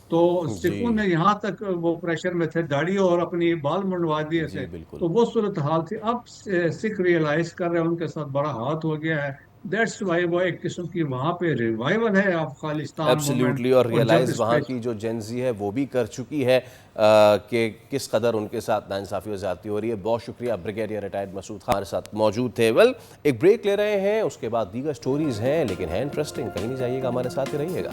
तो जी सिखों ने यहाँ तक वो प्रेशर में थे, दाढ़ी और अपनी बाल मुंडवा दिए जी थे। बिल्कुल। तो वो सूरत हाल थी। अब सिख रियलाइज कर रहे हैं उनके साथ बड़ा हाथ हो गया है। दैट्स वाई वो एक किस्म की वहाँ पे रिवाइवल है अब खालिस्तान मूवमेंट। एब्सोल्युटली, और और जब रियलाइज़ इस वहाँ पे की जो जेंजी है वो भी कर चुकी है कि किस कदर उनके साथ नाइंसाफ़ी और ज़्यादती हो रही है। बहुत शुक्रिया, ब्रिगेडियर रिटायर्ड मसूद खान हमारे साथ मौजूद थे। वेल, एक ब्रेक ले रहे हैं, उसके बाद दीगर स्टोरीज़ हैं, लेकिन है इंटरेस्टिंग, कहीं नहीं जाइएगा, हमारे साथ ही रहिएगा।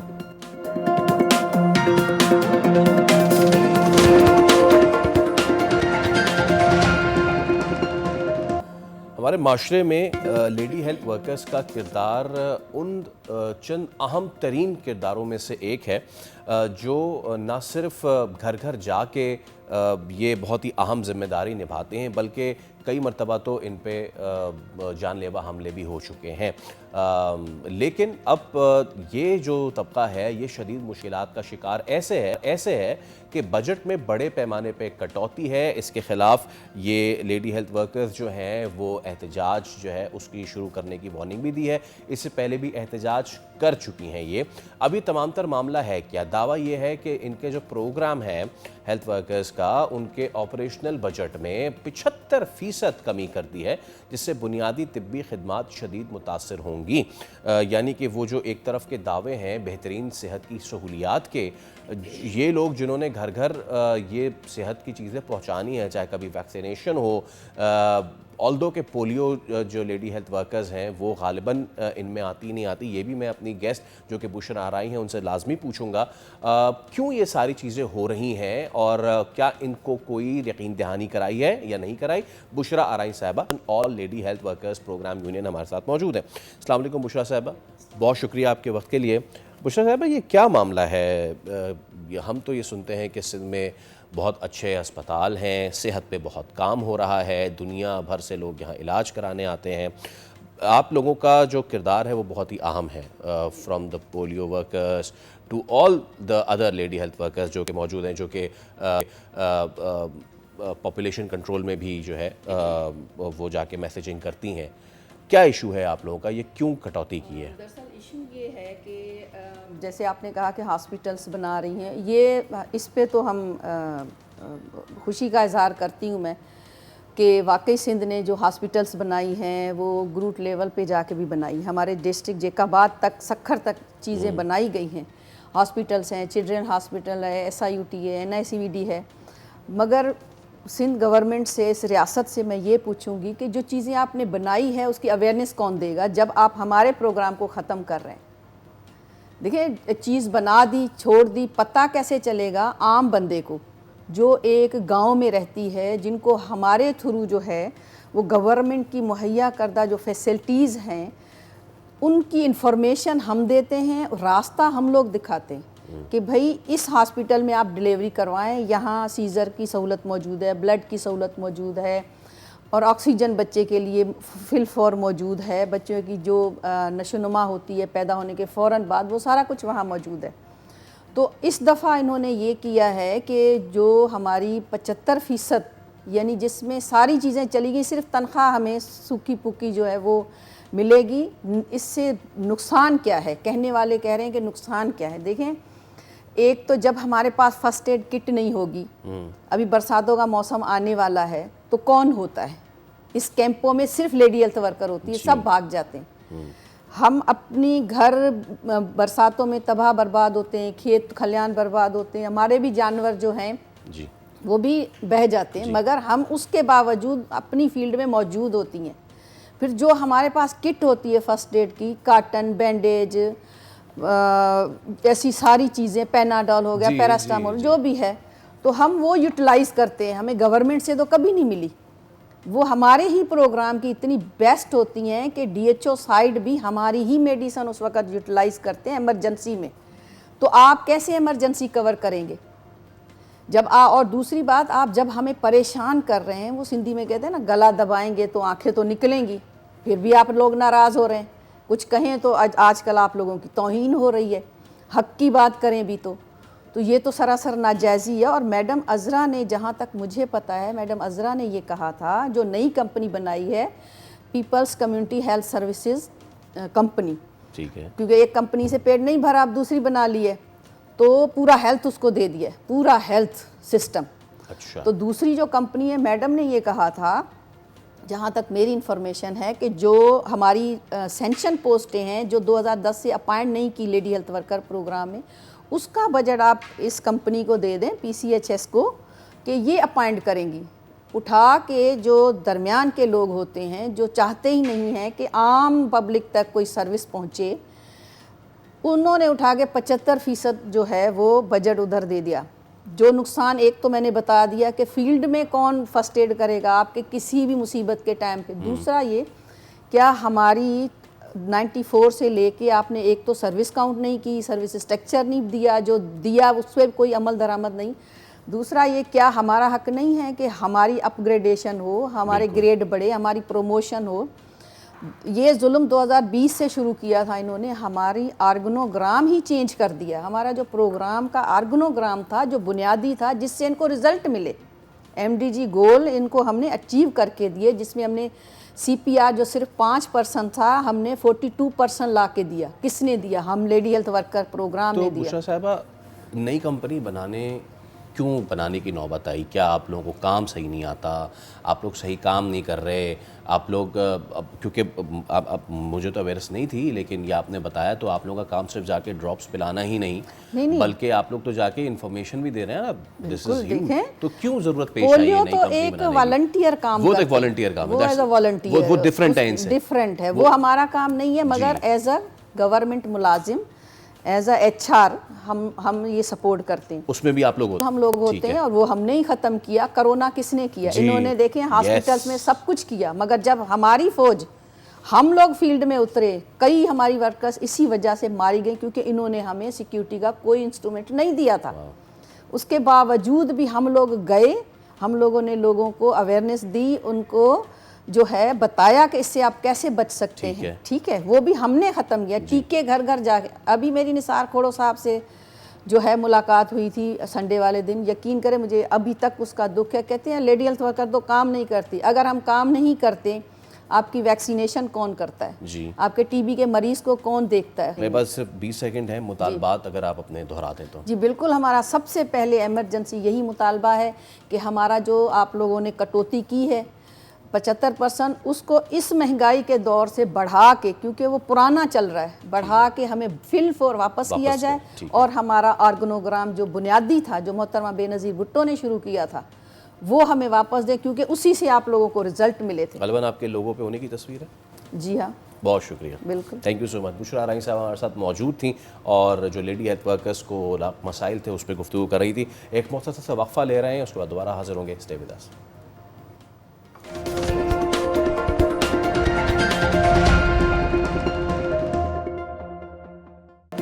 हमारे माशरे में लेडी हेल्थ वर्कर्स का किरदार उन चंद अहम तरीन किरदारों में से एक है जो ना सिर्फ घर घर जाके ये बहुत ही अहम जिम्मेदारी निभाते हैं, बल्कि कई मरतबा तो इन पे जानलेवा हमले भी हो चुके हैं। लेकिन अब ये जो तबका है ये शदीद मुश्किलात का शिकार ऐसे है कि बजट में बड़े पैमाने पे कटौती है। इसके ख़िलाफ़ ये लेडी हेल्थ वर्कर्स जो हैं वो एहतजाज जो है उसकी शुरू करने की वार्निंग भी दी है। इससे पहले भी एहतजाज कर चुकी हैं ये। अभी तमाम तर मामला है क्या, दावा ये है कि इनके जो प्रोग्राम हैं हेल्थ वर्कर्स का, उनके ऑपरेशनल बजट में 75% कमी कर दी है, जिससे बुनियादी तिब्बी खिदमात शदीद मुतासर होंगी। यानी कि वो जो एक तरफ के दावे हैं बेहतरीन सेहत की सहूलियात के, ये लोग जिन्होंने घर घर ये सेहत की चीज़ें पहुंचानी है, चाहे कभी वैक्सीनेशन हो, ऑल्दो के पोलियो जो लेडी हेल्थ वर्कर्स हैं वो गालिबन इनमें आती नहीं आती, ये भी मैं अपनी गेस्ट जो कि बुशरा आराई हैं उनसे लाजमी पूछूंगा क्यों ये सारी चीज़ें हो रही हैं और क्या इनको कोई यकीन दहानी कराई है या नहीं कराई। बुशरा आराई साहिबा, all lady health workers programme union, हमारे साथ मौजूद है। अस्सलाम वालेकुम बुशरा साहिबा, बहुत शुक्रिया आपके वक्त के लिए। बुशरा साहिबा, ये क्या मामला है? हम तो ये सुनते हैं कि सिंध में बहुत अच्छे अस्पताल हैं, सेहत पे बहुत काम हो रहा है, दुनिया भर से लोग यहाँ इलाज कराने आते हैं। आप लोगों का जो किरदार है वो बहुत ही अहम है, from the polio workers to all the other lady health workers जो कि मौजूद हैं, जो कि पॉपुलेशन कंट्रोल में भी जो है वो जाके मैसेजिंग करती हैं। क्या इशू है आप लोगों का, ये क्यों कटौती की है? दरअसल इशू ये है कि जैसे आपने कहा कि हॉस्पिटल्स बना रही हैं, ये इस पे तो हम खुशी का इजहार करती हूँ मैं कि वाकई सिंध ने जो हॉस्पिटल्स बनाई हैं वो ग्रूट लेवल पे जाके भी बनाई। हमारे डिस्ट्रिक्ट जेकाबाद तक, सखर तक चीज़ें बनाई गई हैं। हॉस्पिटल्स हैं, चिल्ड्रन हॉस्पिटल है, SIUT है, NICVD है। मगर सिंध गवर्नमेंट से, इस रियासत से मैं ये पूछूंगी कि जो चीज़ें आपने बनाई है उसकी अवेयरनेस कौन देगा जब आप हमारे प्रोग्राम को ख़त्म कर रहे हैं। देखिए, चीज़ बना दी, छोड़ दी, पता कैसे चलेगा आम बंदे को जो एक गांव में रहती है, जिनको हमारे थ्रू जो है वो गवर्नमेंट की मुहैया करदा जो फैसिलिटीज़ हैं उनकी इंफॉर्मेशन हम देते हैं, रास्ता हम लोग दिखाते हैं कि भाई इस हॉस्पिटल में आप डिलीवरी करवाएं, यहाँ सीज़र की सहूलत मौजूद है, ब्लड की सहूलत मौजूद है, और ऑक्सीजन बच्चे के लिए फिल मौजूद है। बच्चों की जो नशोनुमा होती है पैदा होने के फ़ौरन बाद, वो सारा कुछ वहाँ मौजूद है। तो इस दफ़ा इन्होंने ये किया है कि जो हमारी 75% यानी जिसमें सारी चीज़ें चली गई, सिर्फ तनख्वाह हमें सूखी पुकी जो है वो मिलेगी। इससे नुकसान क्या है? कहने वाले कह रहे हैं कि नुकसान क्या है। देखें, एक तो जब हमारे पास फर्स्ट एड किट नहीं होगी, अभी बरसातों का मौसम आने वाला है, तो कौन होता है इस कैंपों में? सिर्फ लेडी हेल्थ वर्कर होती है, सब भाग जाते हैं। हम अपनी घर बरसातों में तबाह बर्बाद होते हैं, खेत खलियान बर्बाद होते हैं, हमारे भी जानवर जो हैं जी वो भी बह जाते हैं, मगर हम उसके बावजूद अपनी फील्ड में मौजूद होती हैं। फिर जो हमारे पास किट होती है फर्स्ट एड की, कार्टन, बैंडेज, ऐसी सारी चीज़ें, पेनाडॉल हो गया, पैरास्टामोल, जो भी है, तो हम वो यूटिलाइज़ करते हैं। हमें गवर्नमेंट से तो कभी नहीं मिली, वो हमारे ही प्रोग्राम की इतनी बेस्ट होती हैं कि DHO साइड भी हमारी ही मेडिसन उस वक्त यूटिलाइज़ करते हैं इमरजेंसी में। तो आप कैसे इमरजेंसी कवर करेंगे जब और दूसरी बात, आप जब हमें परेशान कर रहे हैं, वो सिंधी में कहते हैं ना, गला दबाएंगे तो आंखें तो निकलेंगी, फिर भी आप लोग नाराज़ हो रहे हैं। कुछ कहें तो आजकल आप लोगों की तौहीन हो रही है, हक की बात करें भी तो ये तो सरासर नाजायज़ी है। और मैडम अज़रा ने, जहाँ तक मुझे पता है, मैडम अज़रा ने ये कहा था, जो नई कंपनी बनाई है people's community health services company, ठीक है, क्योंकि एक कंपनी से पेट नहीं भरा, आप दूसरी बना ली है, तो पूरा हेल्थ उसको दे दिया, पूरा हेल्थ सिस्टम। अच्छा, तो दूसरी जो कंपनी है, मैडम ने ये कहा था, जहाँ तक मेरी इन्फॉर्मेशन है, कि जो हमारी सेंक्शन पोस्टें हैं जो 2010 से अपॉइंट नहीं की लेडी हेल्थ वर्कर प्रोग्राम में, उसका बजट आप इस कंपनी को दे दें, PCHS को, कि ये अपॉइंट करेंगी। उठा के जो दरमियान के लोग होते हैं, जो चाहते ही नहीं हैं कि आम पब्लिक तक कोई सर्विस पहुँचे, उन्होंने उठा के 75% जो है वो बजट उधर दे दिया। जो नुकसान, एक तो मैंने बता दिया कि फील्ड में कौन फर्स्ट एड करेगा आपके किसी भी मुसीबत के टाइम पे। दूसरा ये, क्या हमारी 94 से लेके आपने एक तो सर्विस काउंट नहीं की, सर्विस स्ट्रक्चर नहीं दिया, जो दिया उस पर कोई अमल दरामद नहीं। दूसरा ये, क्या हमारा हक नहीं है कि हमारी अपग्रेडेशन हो, हमारे ग्रेड बढ़े, हमारी प्रमोशन हो। ये जुल्म 2020 से शुरू किया था इन्होंने, हमारी आर्गनोग्राम ही चेंज कर दिया। हमारा जो प्रोग्राम का आर्गनोग्राम था, जो बुनियादी था, जिससे इनको रिज़ल्ट मिले, MDG गोल इनको हमने अचीव करके दिए, जिसमें हमने CPR जो सिर्फ 5% था, हमने 42% ला के दिया। किसने दिया? हम लेडी हेल्थ वर्कर प्रोग्राम ने तो दिया। बुशरा साहिबा, नई कंपनी क्यों बनाने की नौबत आई? क्या आप लोगों को काम सही नहीं आता? आप लोग सही काम नहीं कर रहे? आप लोग क्योंकि अब मुझे तो अवेयरनेस नहीं थी, लेकिन ये आपने बताया, तो आप लोगों का काम सिर्फ जाके ड्रॉप्स पिलाना ही नहीं, बल्कि आप लोग तो जाके इन्फॉर्मेशन भी दे रहे हैं ना। This is huge. तो क्यों जरूरत पेश आई है नई कंपनी बनाने की? पोलियो तो एक वॉलंटियर काम, वो तो एक वॉलंटियर काम है, वो एज अ वॉलंटियर, वो डिफरेंट है इनसे, डिफरेंट है। वो हमारा काम नहीं है, मगर एज अ गवर्नमेंट मुलाजिम, एज अ HR हम ये सपोर्ट करते हैं। उसमें भी आप लोग हम लोग होते हैं, और वो हमने ही ख़त्म किया। कोरोना किसने किया? इन्होंने, देखें, हॉस्पिटल्स में सब कुछ किया, मगर जब हमारी फ़ौज, हम लोग फील्ड में उतरे, कई हमारी वर्कर्स इसी वजह से मारी गई, क्योंकि इन्होंने हमें सिक्योरिटी का कोई इंस्ट्रूमेंट नहीं दिया था। उसके बावजूद भी हम लोग गए, हम लोगों ने लोगों को अवेयरनेस दी, उनको जो है बताया कि इससे आप कैसे बच सकते हैं। ठीक है, वो भी हमने ख़त्म किया। टीके घर घर जाके, अभी मेरी निसार खोड़ो साहब से जो है मुलाकात हुई थी संडे वाले दिन, यकीन करें मुझे अभी तक उसका दुख है। कहते हैं लेडी हेल्थ वर्कर तो काम नहीं करती। अगर हम काम नहीं करते, आपकी वैक्सीनेशन कौन करता है जी? आपके TB के मरीज को कौन देखता है? मेरे पास सिर्फ 20 सेकंड है, मुतालबात अगर आप अपने दोहरा दें तो। जी बिल्कुल, हमारा सबसे पहले इमरजेंसी यही मुतालबा है कि हमारा जो आप लोगों ने कटौती की है 75%, उसको इस महंगाई के दौर से बढ़ा के, क्योंकि वो पुराना चल रहा है, बढ़ा के हमें फिल फॉर वापस किया जाए। और हमारा ऑर्गनोग्राम जो बुनियादी था, जो मोहतरमा बेनज़ीर भुट्टो ने शुरू किया था, वो हमें वापस दें, क्योंकि उसी से आप लोगों को रिजल्ट मिले थे। गलबन आपके लोगों पे होने की तस्वीर है। जी हाँ, बहुत शुक्रिया, बिल्कुल, thank you so much. Bushra Rahi साहब हमारे साथ मौजूद थी, और जो लेडी हेल्थ वर्कर्स को मसाइल थे उस पर गुफ्तगू कर रही थी। एक मुख्तसर सा वक्फा ले रहे हैं, उसके बाद दोबारा हाजिर होंगे। Stay with us.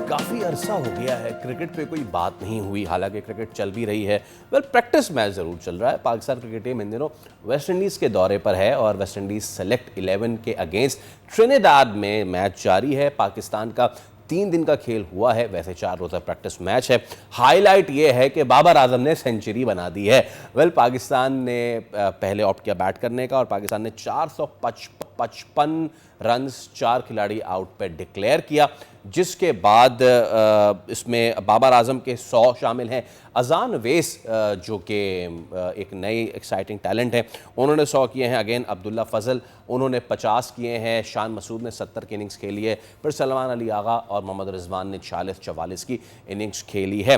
काफ़ी अरसा हो गया है क्रिकेट पे कोई बात नहीं हुई, हालांकि क्रिकेट चल भी रही है। प्रैक्टिस मैच ज़रूर चल रहा है। पाकिस्तान क्रिकेट टीम इन दिनों वेस्ट इंडीज़ के दौरे पर है, और वेस्ट इंडीज़ सेलेक्ट 11 के अगेंस्ट ट्रिनिडाद में मैच जारी है। पाकिस्तान का 3 दिन का खेल हुआ है, वैसे 4 रोज़ा प्रैक्टिस मैच है। हाईलाइट ये है कि बाबर आजम ने सेंचुरी बना दी है। पाकिस्तान ने पहले ऑप्ट किया बैट करने का, और पाकिस्तान ने 55 रन्स 4 खिलाड़ी आउट पे डिक्लेयर किया, जिसके बाद इसमें बाबर आजम के 100 शामिल हैं। अजान वेस जो कि एक नई एक्साइटिंग टैलेंट है, उन्होंने 100 किए हैं। अगेन अब्दुल्ला फजल उन्होंने 50 किए हैं। शान मसूद ने 70 की इनिंग्स खेली है। फिर सलमान अली आगा और मोहम्मद रिजवान ने 40-44 की इनिंग्स खेली है।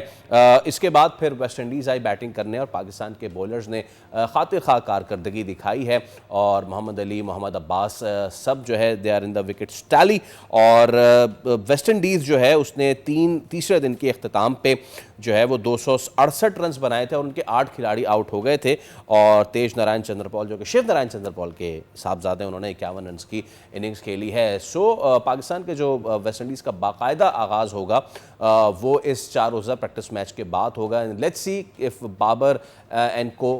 इसके बाद फिर वेस्ट इंडीज़ आई बैटिंग करने और पाकिस्तान के बॉलर्स ने खातिर खा कारकर्दगी दिखाई है और मोहम्मद अली, मोहम्मद अब्बास सब जो है they are in the wicket tally. और वेस्ट इंडीज़ जो है उसने तीसरे दिन के अख्ताम पे जो है वो 268 रन्स बनाए थे और उनके 8 खिलाड़ी आउट हो गए थे। और तेज नारायण चंद्रपॉल जो कि शिव नारायण चंद्रपॉल के साहबजादे, उन्होंने 51 रन्स की इनिंग्स खेली है। पाकिस्तान के जो वेस्ट इंडीज़ का बाकायदा आगाज़ होगा वो इस 4 रोज़ा प्रैक्टिस मैच के बाद होगा। Let's see if Babar end को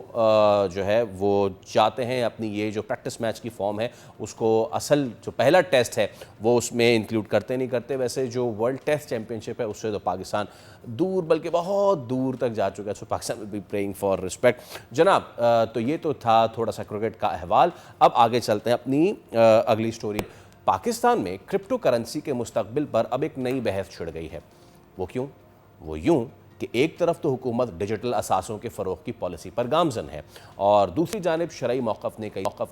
जो है वो चाहते हैं अपनी ये जो प्रैक्टिस मैच की फॉर्म है उसको असल जो पहला टेस्ट है वो उसमें इंक्लूड करते नहीं करते। वैसे जो वर्ल्ड टेस्ट चैम्पियनशिप है उससे तो पाकिस्तान दूर, बल्कि बहुत दूर तक जा चुका है। So Pakistan will be praying for respect. जनाब, तो ये तो था थोड़ा सा क्रिकेट का अहवाल। अब आगे चलते हैं अपनी अगली स्टोरी। पाकिस्तान में क्रिप्टो करेंसी के मुस्तकबिल पर अब एक नई बहस छिड़ गई है। वो क्यों? वो यूं कि एक तरफ तो हुकूमत डिजिटल असासों के फ़रोग़ की पॉलिसी पर गामज़न है और दूसरी जानिब शरई मौक़िफ़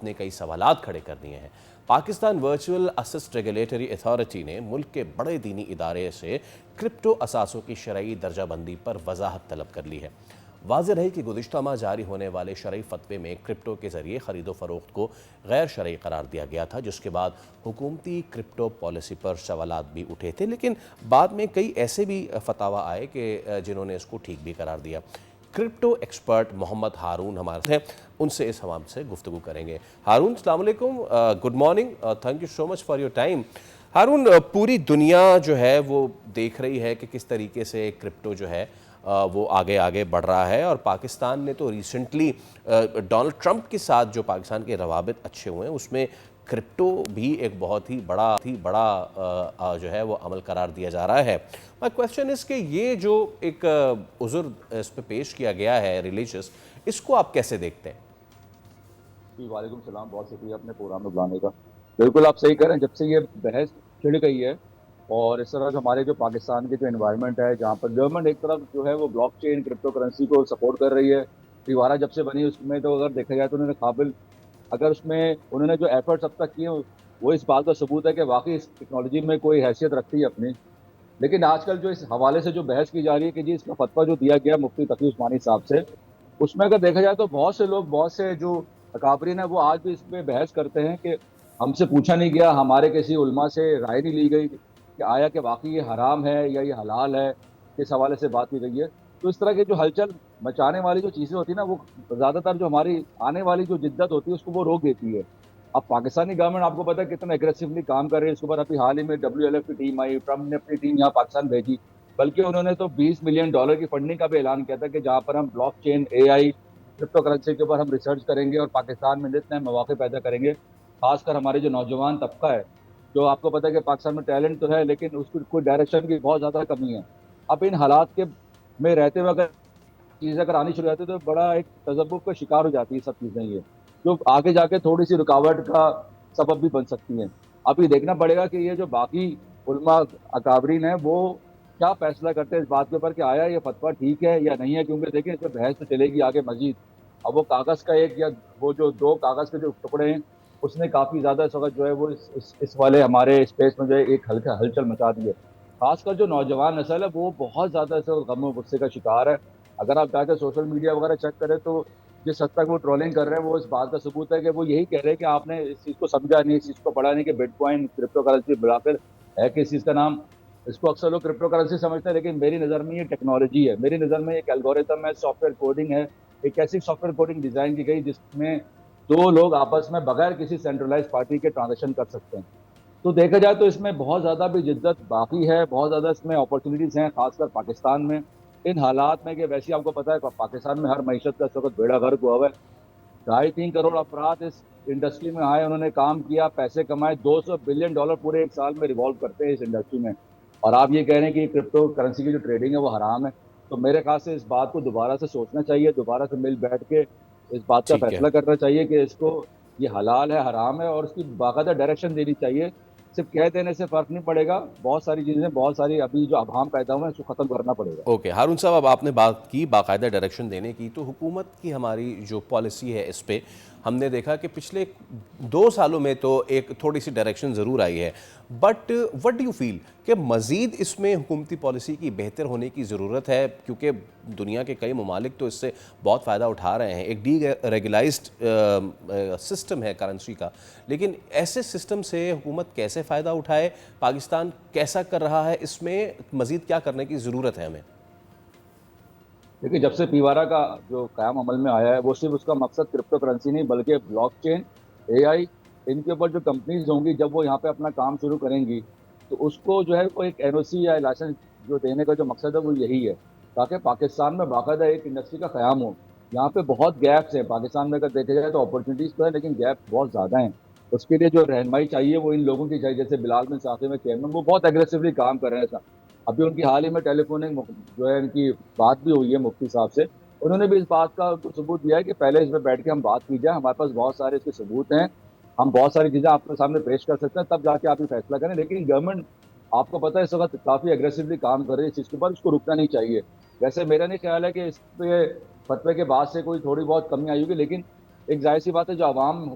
ने कई सवालात खड़े कर दिए हैं। Pakistan virtual assist regulatory authority ने मुल्क के बड़े दीनी इदारे से क्रिप्टो असासों की शरई दर्जाबंदी पर वजाहत तलब कर ली है। वाज़ेह रहे कि गुज़िश्ता माह जारी होने वाले शरई फतवे में क्रिप्टो के ज़रिए ख़रीदो फ़रोख्त को गैर शरई करार दिया गया था, जिसके बाद हुकूमती क्रिप्टो पॉलिसी पर सवालात भी उठे थे, लेकिन बाद में कई ऐसे भी फतावा आए कि जिन्होंने इसको ठीक भी करार दिया। क्रिप्टो एक्सपर्ट मोहम्मद हारून हमारे हैं, उनसे इस हवाले से गुफ्तगू करेंगे। हारून, अस्सलाम वालेकुम, good morning, thank you so much for your time. Haroon, पूरी दुनिया जो है वो देख रही है कि किस तरीके से क्रिप्टो जो है वो आगे आगे बढ़ रहा है और पाकिस्तान ने तो रिसेंटली डोनाल्ड ट्रंप के साथ जो पाकिस्तान के रवाबित अच्छे हुए हैं उसमें क्रिप्टो भी एक बहुत ही बड़ा जो है वो अमल करार दिया जा रहा है। माय क्वेश्चन इज़ कि ये जो एक उज़ुर इस पे पेश किया गया है रिलीजियस, इसको आप कैसे देखते हैं? जी, वालेकुम सलाम, बहुत शुक्रिया अपने प्रोग्राम में बुलाने का। बिल्कुल आप सही कह रहे हैं, जब से ये बहस छिड़ गई है और इस तरह हमारे जो पाकिस्तान के जो एनवायरनमेंट है जहाँ पर गवर्नमेंट एक तरफ जो है वो ब्लॉकचेन क्रिप्टो करेंसी को सपोर्ट कर रही है, दीवारा जब से बनी उसमें तो अगर देखा जाए तो उन्होंने काबिल, अगर उसमें उन्होंने जो एफर्ट्स अब तक किए वो इस बात का सबूत है कि वाकई इस टेक्नोलॉजी में कोई हैसियत रखती है अपनी। लेकिन आजकल जो इस हवाले से जो बहस की जा रही है कि जी इसका फतवा जो दिया गया मुफ्ती तकी उस्मानी साहब से, उसमें अगर देखा जाए तो बहुत से लोग, बहुत से जो अकाबरीन है वो आज भी इस पर बहस करते हैं कि हमसे पूछा नहीं गया, हमारे किसी उलमा से राय नहीं ली गई कि आया कि वाकई ये हराम है या ये हलाल है, किस हवाले से बात की गई है। तो इस तरह की जो हलचल मचाने वाली जो चीज़ें होती हैं ना, वो ज़्यादातर जो हमारी आने वाली जो जिद्दत होती है उसको वो रोक देती है। अब पाकिस्तानी गवर्नमेंट आपको पता है कितना एग्रेसिवली काम कर रही है। इसके ऊपर अभी हाल ही में WLF की टीम आई, ट्रंप ने अपनी टीम यहाँ पाकिस्तान भेजी, बल्कि उन्होंने तो $20 मिलियन की फंडिंग का भी ऐलान किया था कि जहाँ पर हम ब्लॉकचेन, AI, क्रिप्टो करेंसी के ऊपर हम रिसर्च करेंगे और पाकिस्तान में जितने मौके पैदा करेंगे। खासकर हमारे जो नौजवान तबका है, जो आपको पता है कि पाकिस्तान में टैलेंट तो है लेकिन उसकी कोई डायरेक्शन की बहुत ज़्यादा कमी है। अब इन हालात के में रहते हुए अगर चीज़ें अगर आनी शुरू हो जाती है तो बड़ा एक तजब्बुफ का शिकार हो जाती है सब चीज़ें, ये जो आगे जाके थोड़ी सी रुकावट का सबब भी बन सकती हैं। अब ये देखना पड़ेगा कि ये जो बाकी उलमा अकाबरीन है वो क्या फैसला करते हैं इस बात के ऊपर कि आया ये फतवा ठीक है या नहीं है, क्योंकि देखिए इसमें बहस तो चलेगी आगे मजीद। अब वो कागज़ का एक या वो जो 2 कागज़ के जो टुकड़े हैं उसने काफ़ी ज़्यादा इस वक्त जो है वो इस वाले हमारे स्पेस में जो है एक हलचल मचा दी है। खासकर जो नौजवान नस्ल है वो बहुत ज़्यादा इस वक्त गम और गुस्से का शिकार है। अगर आप जाकर सोशल मीडिया वगैरह चेक करें तो जिस हद तक वो ट्रोलिंग कर रहे हैं वो इस बात का सबूत है कि वो यही कह रहे हैं कि आपने इस चीज़ को समझा नहीं, इस चीज़ को पढ़ा नहीं कि बिटकॉइन क्रिप्टो करेंसी बुलाकर है किस चीज़ का नाम। इसको अक्सर लोग क्रिप्टो करेंसी समझते हैं, लेकिन मेरी नज़र में ये टेक्नोलॉजी है, मेरी नज़र में एक एल्गोरिथम है, सॉफ्टवेयर कोडिंग है। एक ऐसी सॉफ्टवेयर कोडिंग डिज़ाइन की गई जिसमें 2 लोग आपस में बगैर किसी सेंट्रलाइज पार्टी के ट्रांजेक्शन कर सकते हैं। तो देखा जाए तो इसमें बहुत ज़्यादा भी जिद्दत बाकी है, बहुत ज़्यादा इसमें अपॉर्चुनिटीज़ हैं, खासकर पाकिस्तान में इन हालात में कि वैसे आपको पता है पाकिस्तान में हर मईशत का इस वक्त बेड़ा गर्क हुआ हुआ है। 2.5-3 करोड़ अफराद इस इंडस्ट्री में आए, उन्होंने काम किया, पैसे कमाए, $200 बिलियन पूरे एक साल में रिवॉल्व करते हैं इस इंडस्ट्री में। और आप ये कह रहे हैं कि क्रिप्टो करेंसी की जो ट्रेडिंग है वो हराम है, तो मेरे ख्याल से इस बात को दोबारा से सोचना चाहिए, दोबारा से मिल बैठ के इस बात का फैसला करना चाहिए कि इसको ये हलाल है, हराम है, और उसकी बाकायदा डायरेक्शन देनी चाहिए। सिर्फ कह देने से फ़र्क नहीं पड़ेगा, बहुत सारी चीज़ें, बहुत सारी अभी जो अभाम पैदा हुए हैं उसको ख़त्म करना पड़ेगा। ओके हारून साहब, अब आपने बात की बाकायदा डायरेक्शन देने की, तो हुकूमत की हमारी जो पॉलिसी है इस पे हमने देखा कि पिछले 2 सालों में तो एक थोड़ी सी डायरेक्शन ज़रूर आई है, but what do you feel कि मज़ीद इसमें हुकूमती पॉलिसी की बेहतर होने की ज़रूरत है, क्योंकि दुनिया के कई ममालिक तो इससे बहुत फ़ायदा उठा रहे हैं। एक डी रेगुलाइज्ड सिस्टम है करेंसी का, लेकिन ऐसे सिस्टम से हुकूमत कैसे फ़ायदा उठाए, पाकिस्तान कैसा कर रहा है, इसमें मज़ीद क्या करने की ज़रूरत है हमें? देखिए, जब से पीवारा का जो क़याम अमल में आया है, वो सिर्फ उसका मकसद क्रिप्टो करेंसी नहीं बल्कि ब्लॉकचेन, एआई, इनके ऊपर जो कंपनीज होंगी जब वो यहाँ पे अपना काम शुरू करेंगी तो उसको जो है वो एक एनओसी या लाइसेंस जो देने का जो मकसद है वो यही है, ताकि पाकिस्तान में बाकायदा एक इंडस्ट्री का क़याम हो। यहाँ पे बहुत गैप्स हैं पाकिस्तान में, अगर देखा जाए तो अपॉर्चुनिटीज़ तो है लेकिन गैप बहुत ज़्यादा हैं। उसके लिए जो रहनुमाई चाहिए वो इन लोगों की चाहिए, जैसे बिलाल बिन साक़िब में चेयरमैन, वो बहुत एग्रेसिवली काम कर रहे हैं। अभी उनकी हाल ही में टेलीफोनिक जो है इनकी बात भी हुई है मुफ्ती साहब से, उन्होंने भी इस बात का सबूत दिया है कि पहले इसमें बैठ के हम बात की जाए, हमारे पास बहुत सारे इसके सबूत हैं, हम बहुत सारी चीज़ें आपके सामने पेश कर सकते हैं, तब जाके आप ये फैसला करें। लेकिन गवर्नमेंट आपको पता है इस वक्त काफ़ी एग्रेसिवली काम कर रही है इस चीज़ के ऊपर, उसको रुकना नहीं चाहिए। वैसे मेरा नहीं ख्याल है कि इस पे फतवे के बाद से कोई थोड़ी बहुत कमी आई होगी, लेकिन एक जाहिर सी बात है जो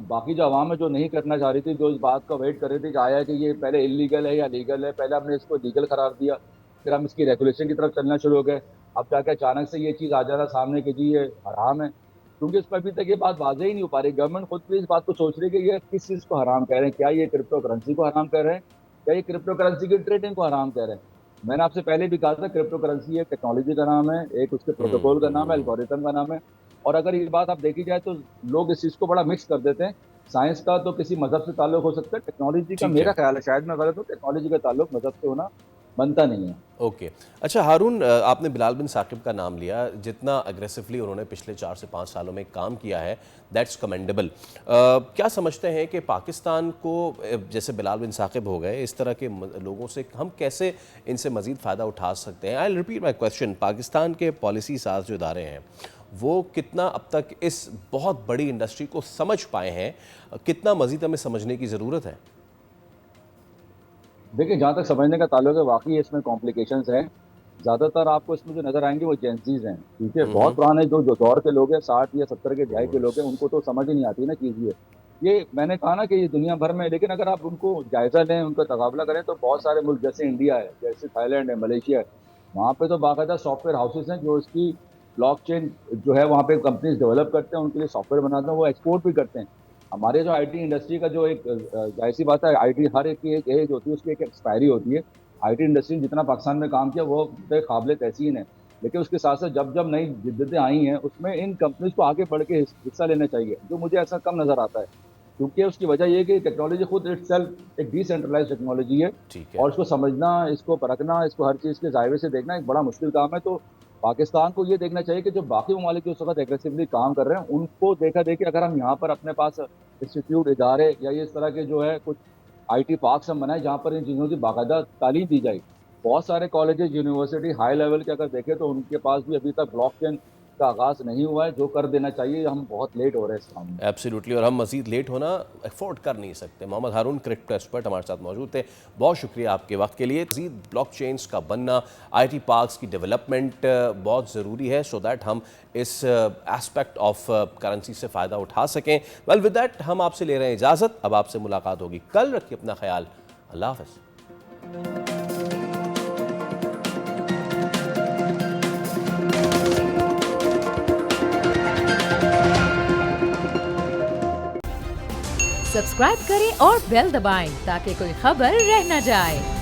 बाकी जो आवाम है जो नहीं करना चाह रही थी, जो इस बात का वेट कर रही थी कि आया कि ये पहले इलीगल है या लीगल है, पहले हमने इसको लीगल करार दिया, फिर हम इसकी रेगुलेशन की तरफ चलना शुरू हो गए, अब जाके अचानक से ये चीज़ आ जाना सामने कि जी ये हराम है, क्योंकि इस पर अभी तक ये बात वाज़ेह ही नहीं हो पा रही। गवर्नमेंट खुद भी इस बात को सोच रही है कि ये किस चीज़ को हराम कह रहे हैं, क्या ये क्रिप्टो करेंसी को हराम कह रहे हैं, क्या ये क्रिप्टो करेंसी की ट्रेडिंग को हराम कह रहे हैं। मैंने आपसे पहले भी कहा था क्रिप्टो करेंसी एक टेक्नोलॉजी का नाम है, एक उसके प्रोटोकॉल का नाम है, एल्गोरिथम का नाम है, और अगर ये बात आप देखी जाए तो लोग इस चीज़ को बड़ा मिक्स कर देते हैं। साइंस का तो किसी मज़हब से ताल्लुक हो सकता है, टेक्नोलॉजी का मेरा ख्याल है, शायद मैं गलत हूँ, टेक्नोलॉजी का ताल्लुक मज़हब से होना बनता नहीं है। ओके अच्छा हारून, आपने बिलाल बिन साक़िब का नाम लिया, जितना अग्रेसिवली उन्होंने पिछले 4 से 5 सालों में काम किया है दैट्स कमेंडेबल। क्या समझते हैं कि पाकिस्तान को, जैसे बिलाल बिन साक़िब हो गए, इस तरह के लोगों से हम कैसे इनसे मज़ीद फ़ायदा उठा सकते हैं? I will repeat my question, Pakistan के पॉलिसी साज जो इदारे हैं वो कितना अब तक इस बहुत बड़ी इंडस्ट्री को समझ पाए हैं, कितना मज़ीद हमें समझने की ज़रूरत है? देखिए, जहाँ तक समझने का ताल्लुक है, वाकई इसमें कॉम्प्लिकेशंस हैं। ज़्यादातर आपको इसमें जो नज़र आएंगे वो जेंजीज हैं, ठीक है। बहुत पुराने जो दौर के लोग हैं, 60 या 70 के दहाई के लोग हैं, उनको तो समझ ही नहीं आती ना चीज़ ये मैंने कहा ना कि ये दुनिया भर में, लेकिन अगर आप उनको जायज़ा लें, उनका तकाबला करें तो बहुत सारे मुल्क जैसे इंडिया है, जैसे थाईलैंड है, मलेशिया है, वहाँ पे तो बाकायदा सॉफ्टवेयर हाउसेस हैं जो इसकी ब्लॉकचेन जो है वहाँ पे कंपनीज डेवलप करते हैं, उनके लिए सॉफ्टवेयर बनाते हैं, वो एक्सपोर्ट भी करते हैं। हमारे जो आईटी इंडस्ट्री का जो एक जाहिर सी बात है, आईटी हर एक की एक एज होती है, उसकी एक एक्सपायरी होती है। आईटी इंडस्ट्री जितना पाकिस्तान में काम किया वो काबिल तहसीन है, लेकिन उसके साथ साथ जब जब नई जिद्दतें आई हैं उसमें इन कंपनीज को आगे बढ़ के हिस्सा लेना चाहिए, जो मुझे ऐसा कम नज़र आता है, क्योंकि उसकी वजह ये कि टेक्नोलॉजी खुद इटसेल्फ एक डिसेंट्रलाइज टेक्नोलॉजी है, और इसको समझना, इसको परखना, इसको हर चीज़ के जायरे से देखना एक बड़ा मुश्किल काम है। तो पाकिस्तान को ये देखना चाहिए कि जो बाकी ममालिक जो उस वक्त एग्रेसिवली काम कर रहे हैं उनको देखा देखी अगर हम यहाँ पर अपने पास इंस्टीट्यूट, इदारे या ये इस तरह के जो है कुछ आईटी पार्क्स हम बनाए जहाँ पर इन चीज़ों की बाकायदा तालीम दी जाए। बहुत सारे कॉलेजेस, यूनिवर्सिटी हाई लेवल के अगर देखें तो उनके पास भी अभी तक ब्लॉकचेन का आगाज़ नहीं हुआ है, जो कर देना चाहिए। हम बहुत लेट हो रहे हैं इस काम में। एब्सोल्युटली, और हम मज़ीद लेट होना अफोर्ड कर नहीं सकते। मोहम्मद हारून क्रिप्टो एक्सपर्ट हमारे साथ मौजूद थे, बहुत शुक्रिया आपके वक्त के लिए। मज़ीद ब्लॉकचेन्स का बनना, आईटी पार्क्स की डेवलपमेंट बहुत ज़रूरी है सो दैट हम इस एस्पेक्ट ऑफ करेंसी से फ़ायदा उठा सकें। वेल विद दैट हम आपसे ले रहे हैं इजाज़त, अब आपसे मुलाकात होगी कल। रखिए अपना ख्याल, अल्लाह हाफ़िज़। सब्सक्राइब करें और बेल दबाएं ताकि कोई खबर रह न जाए।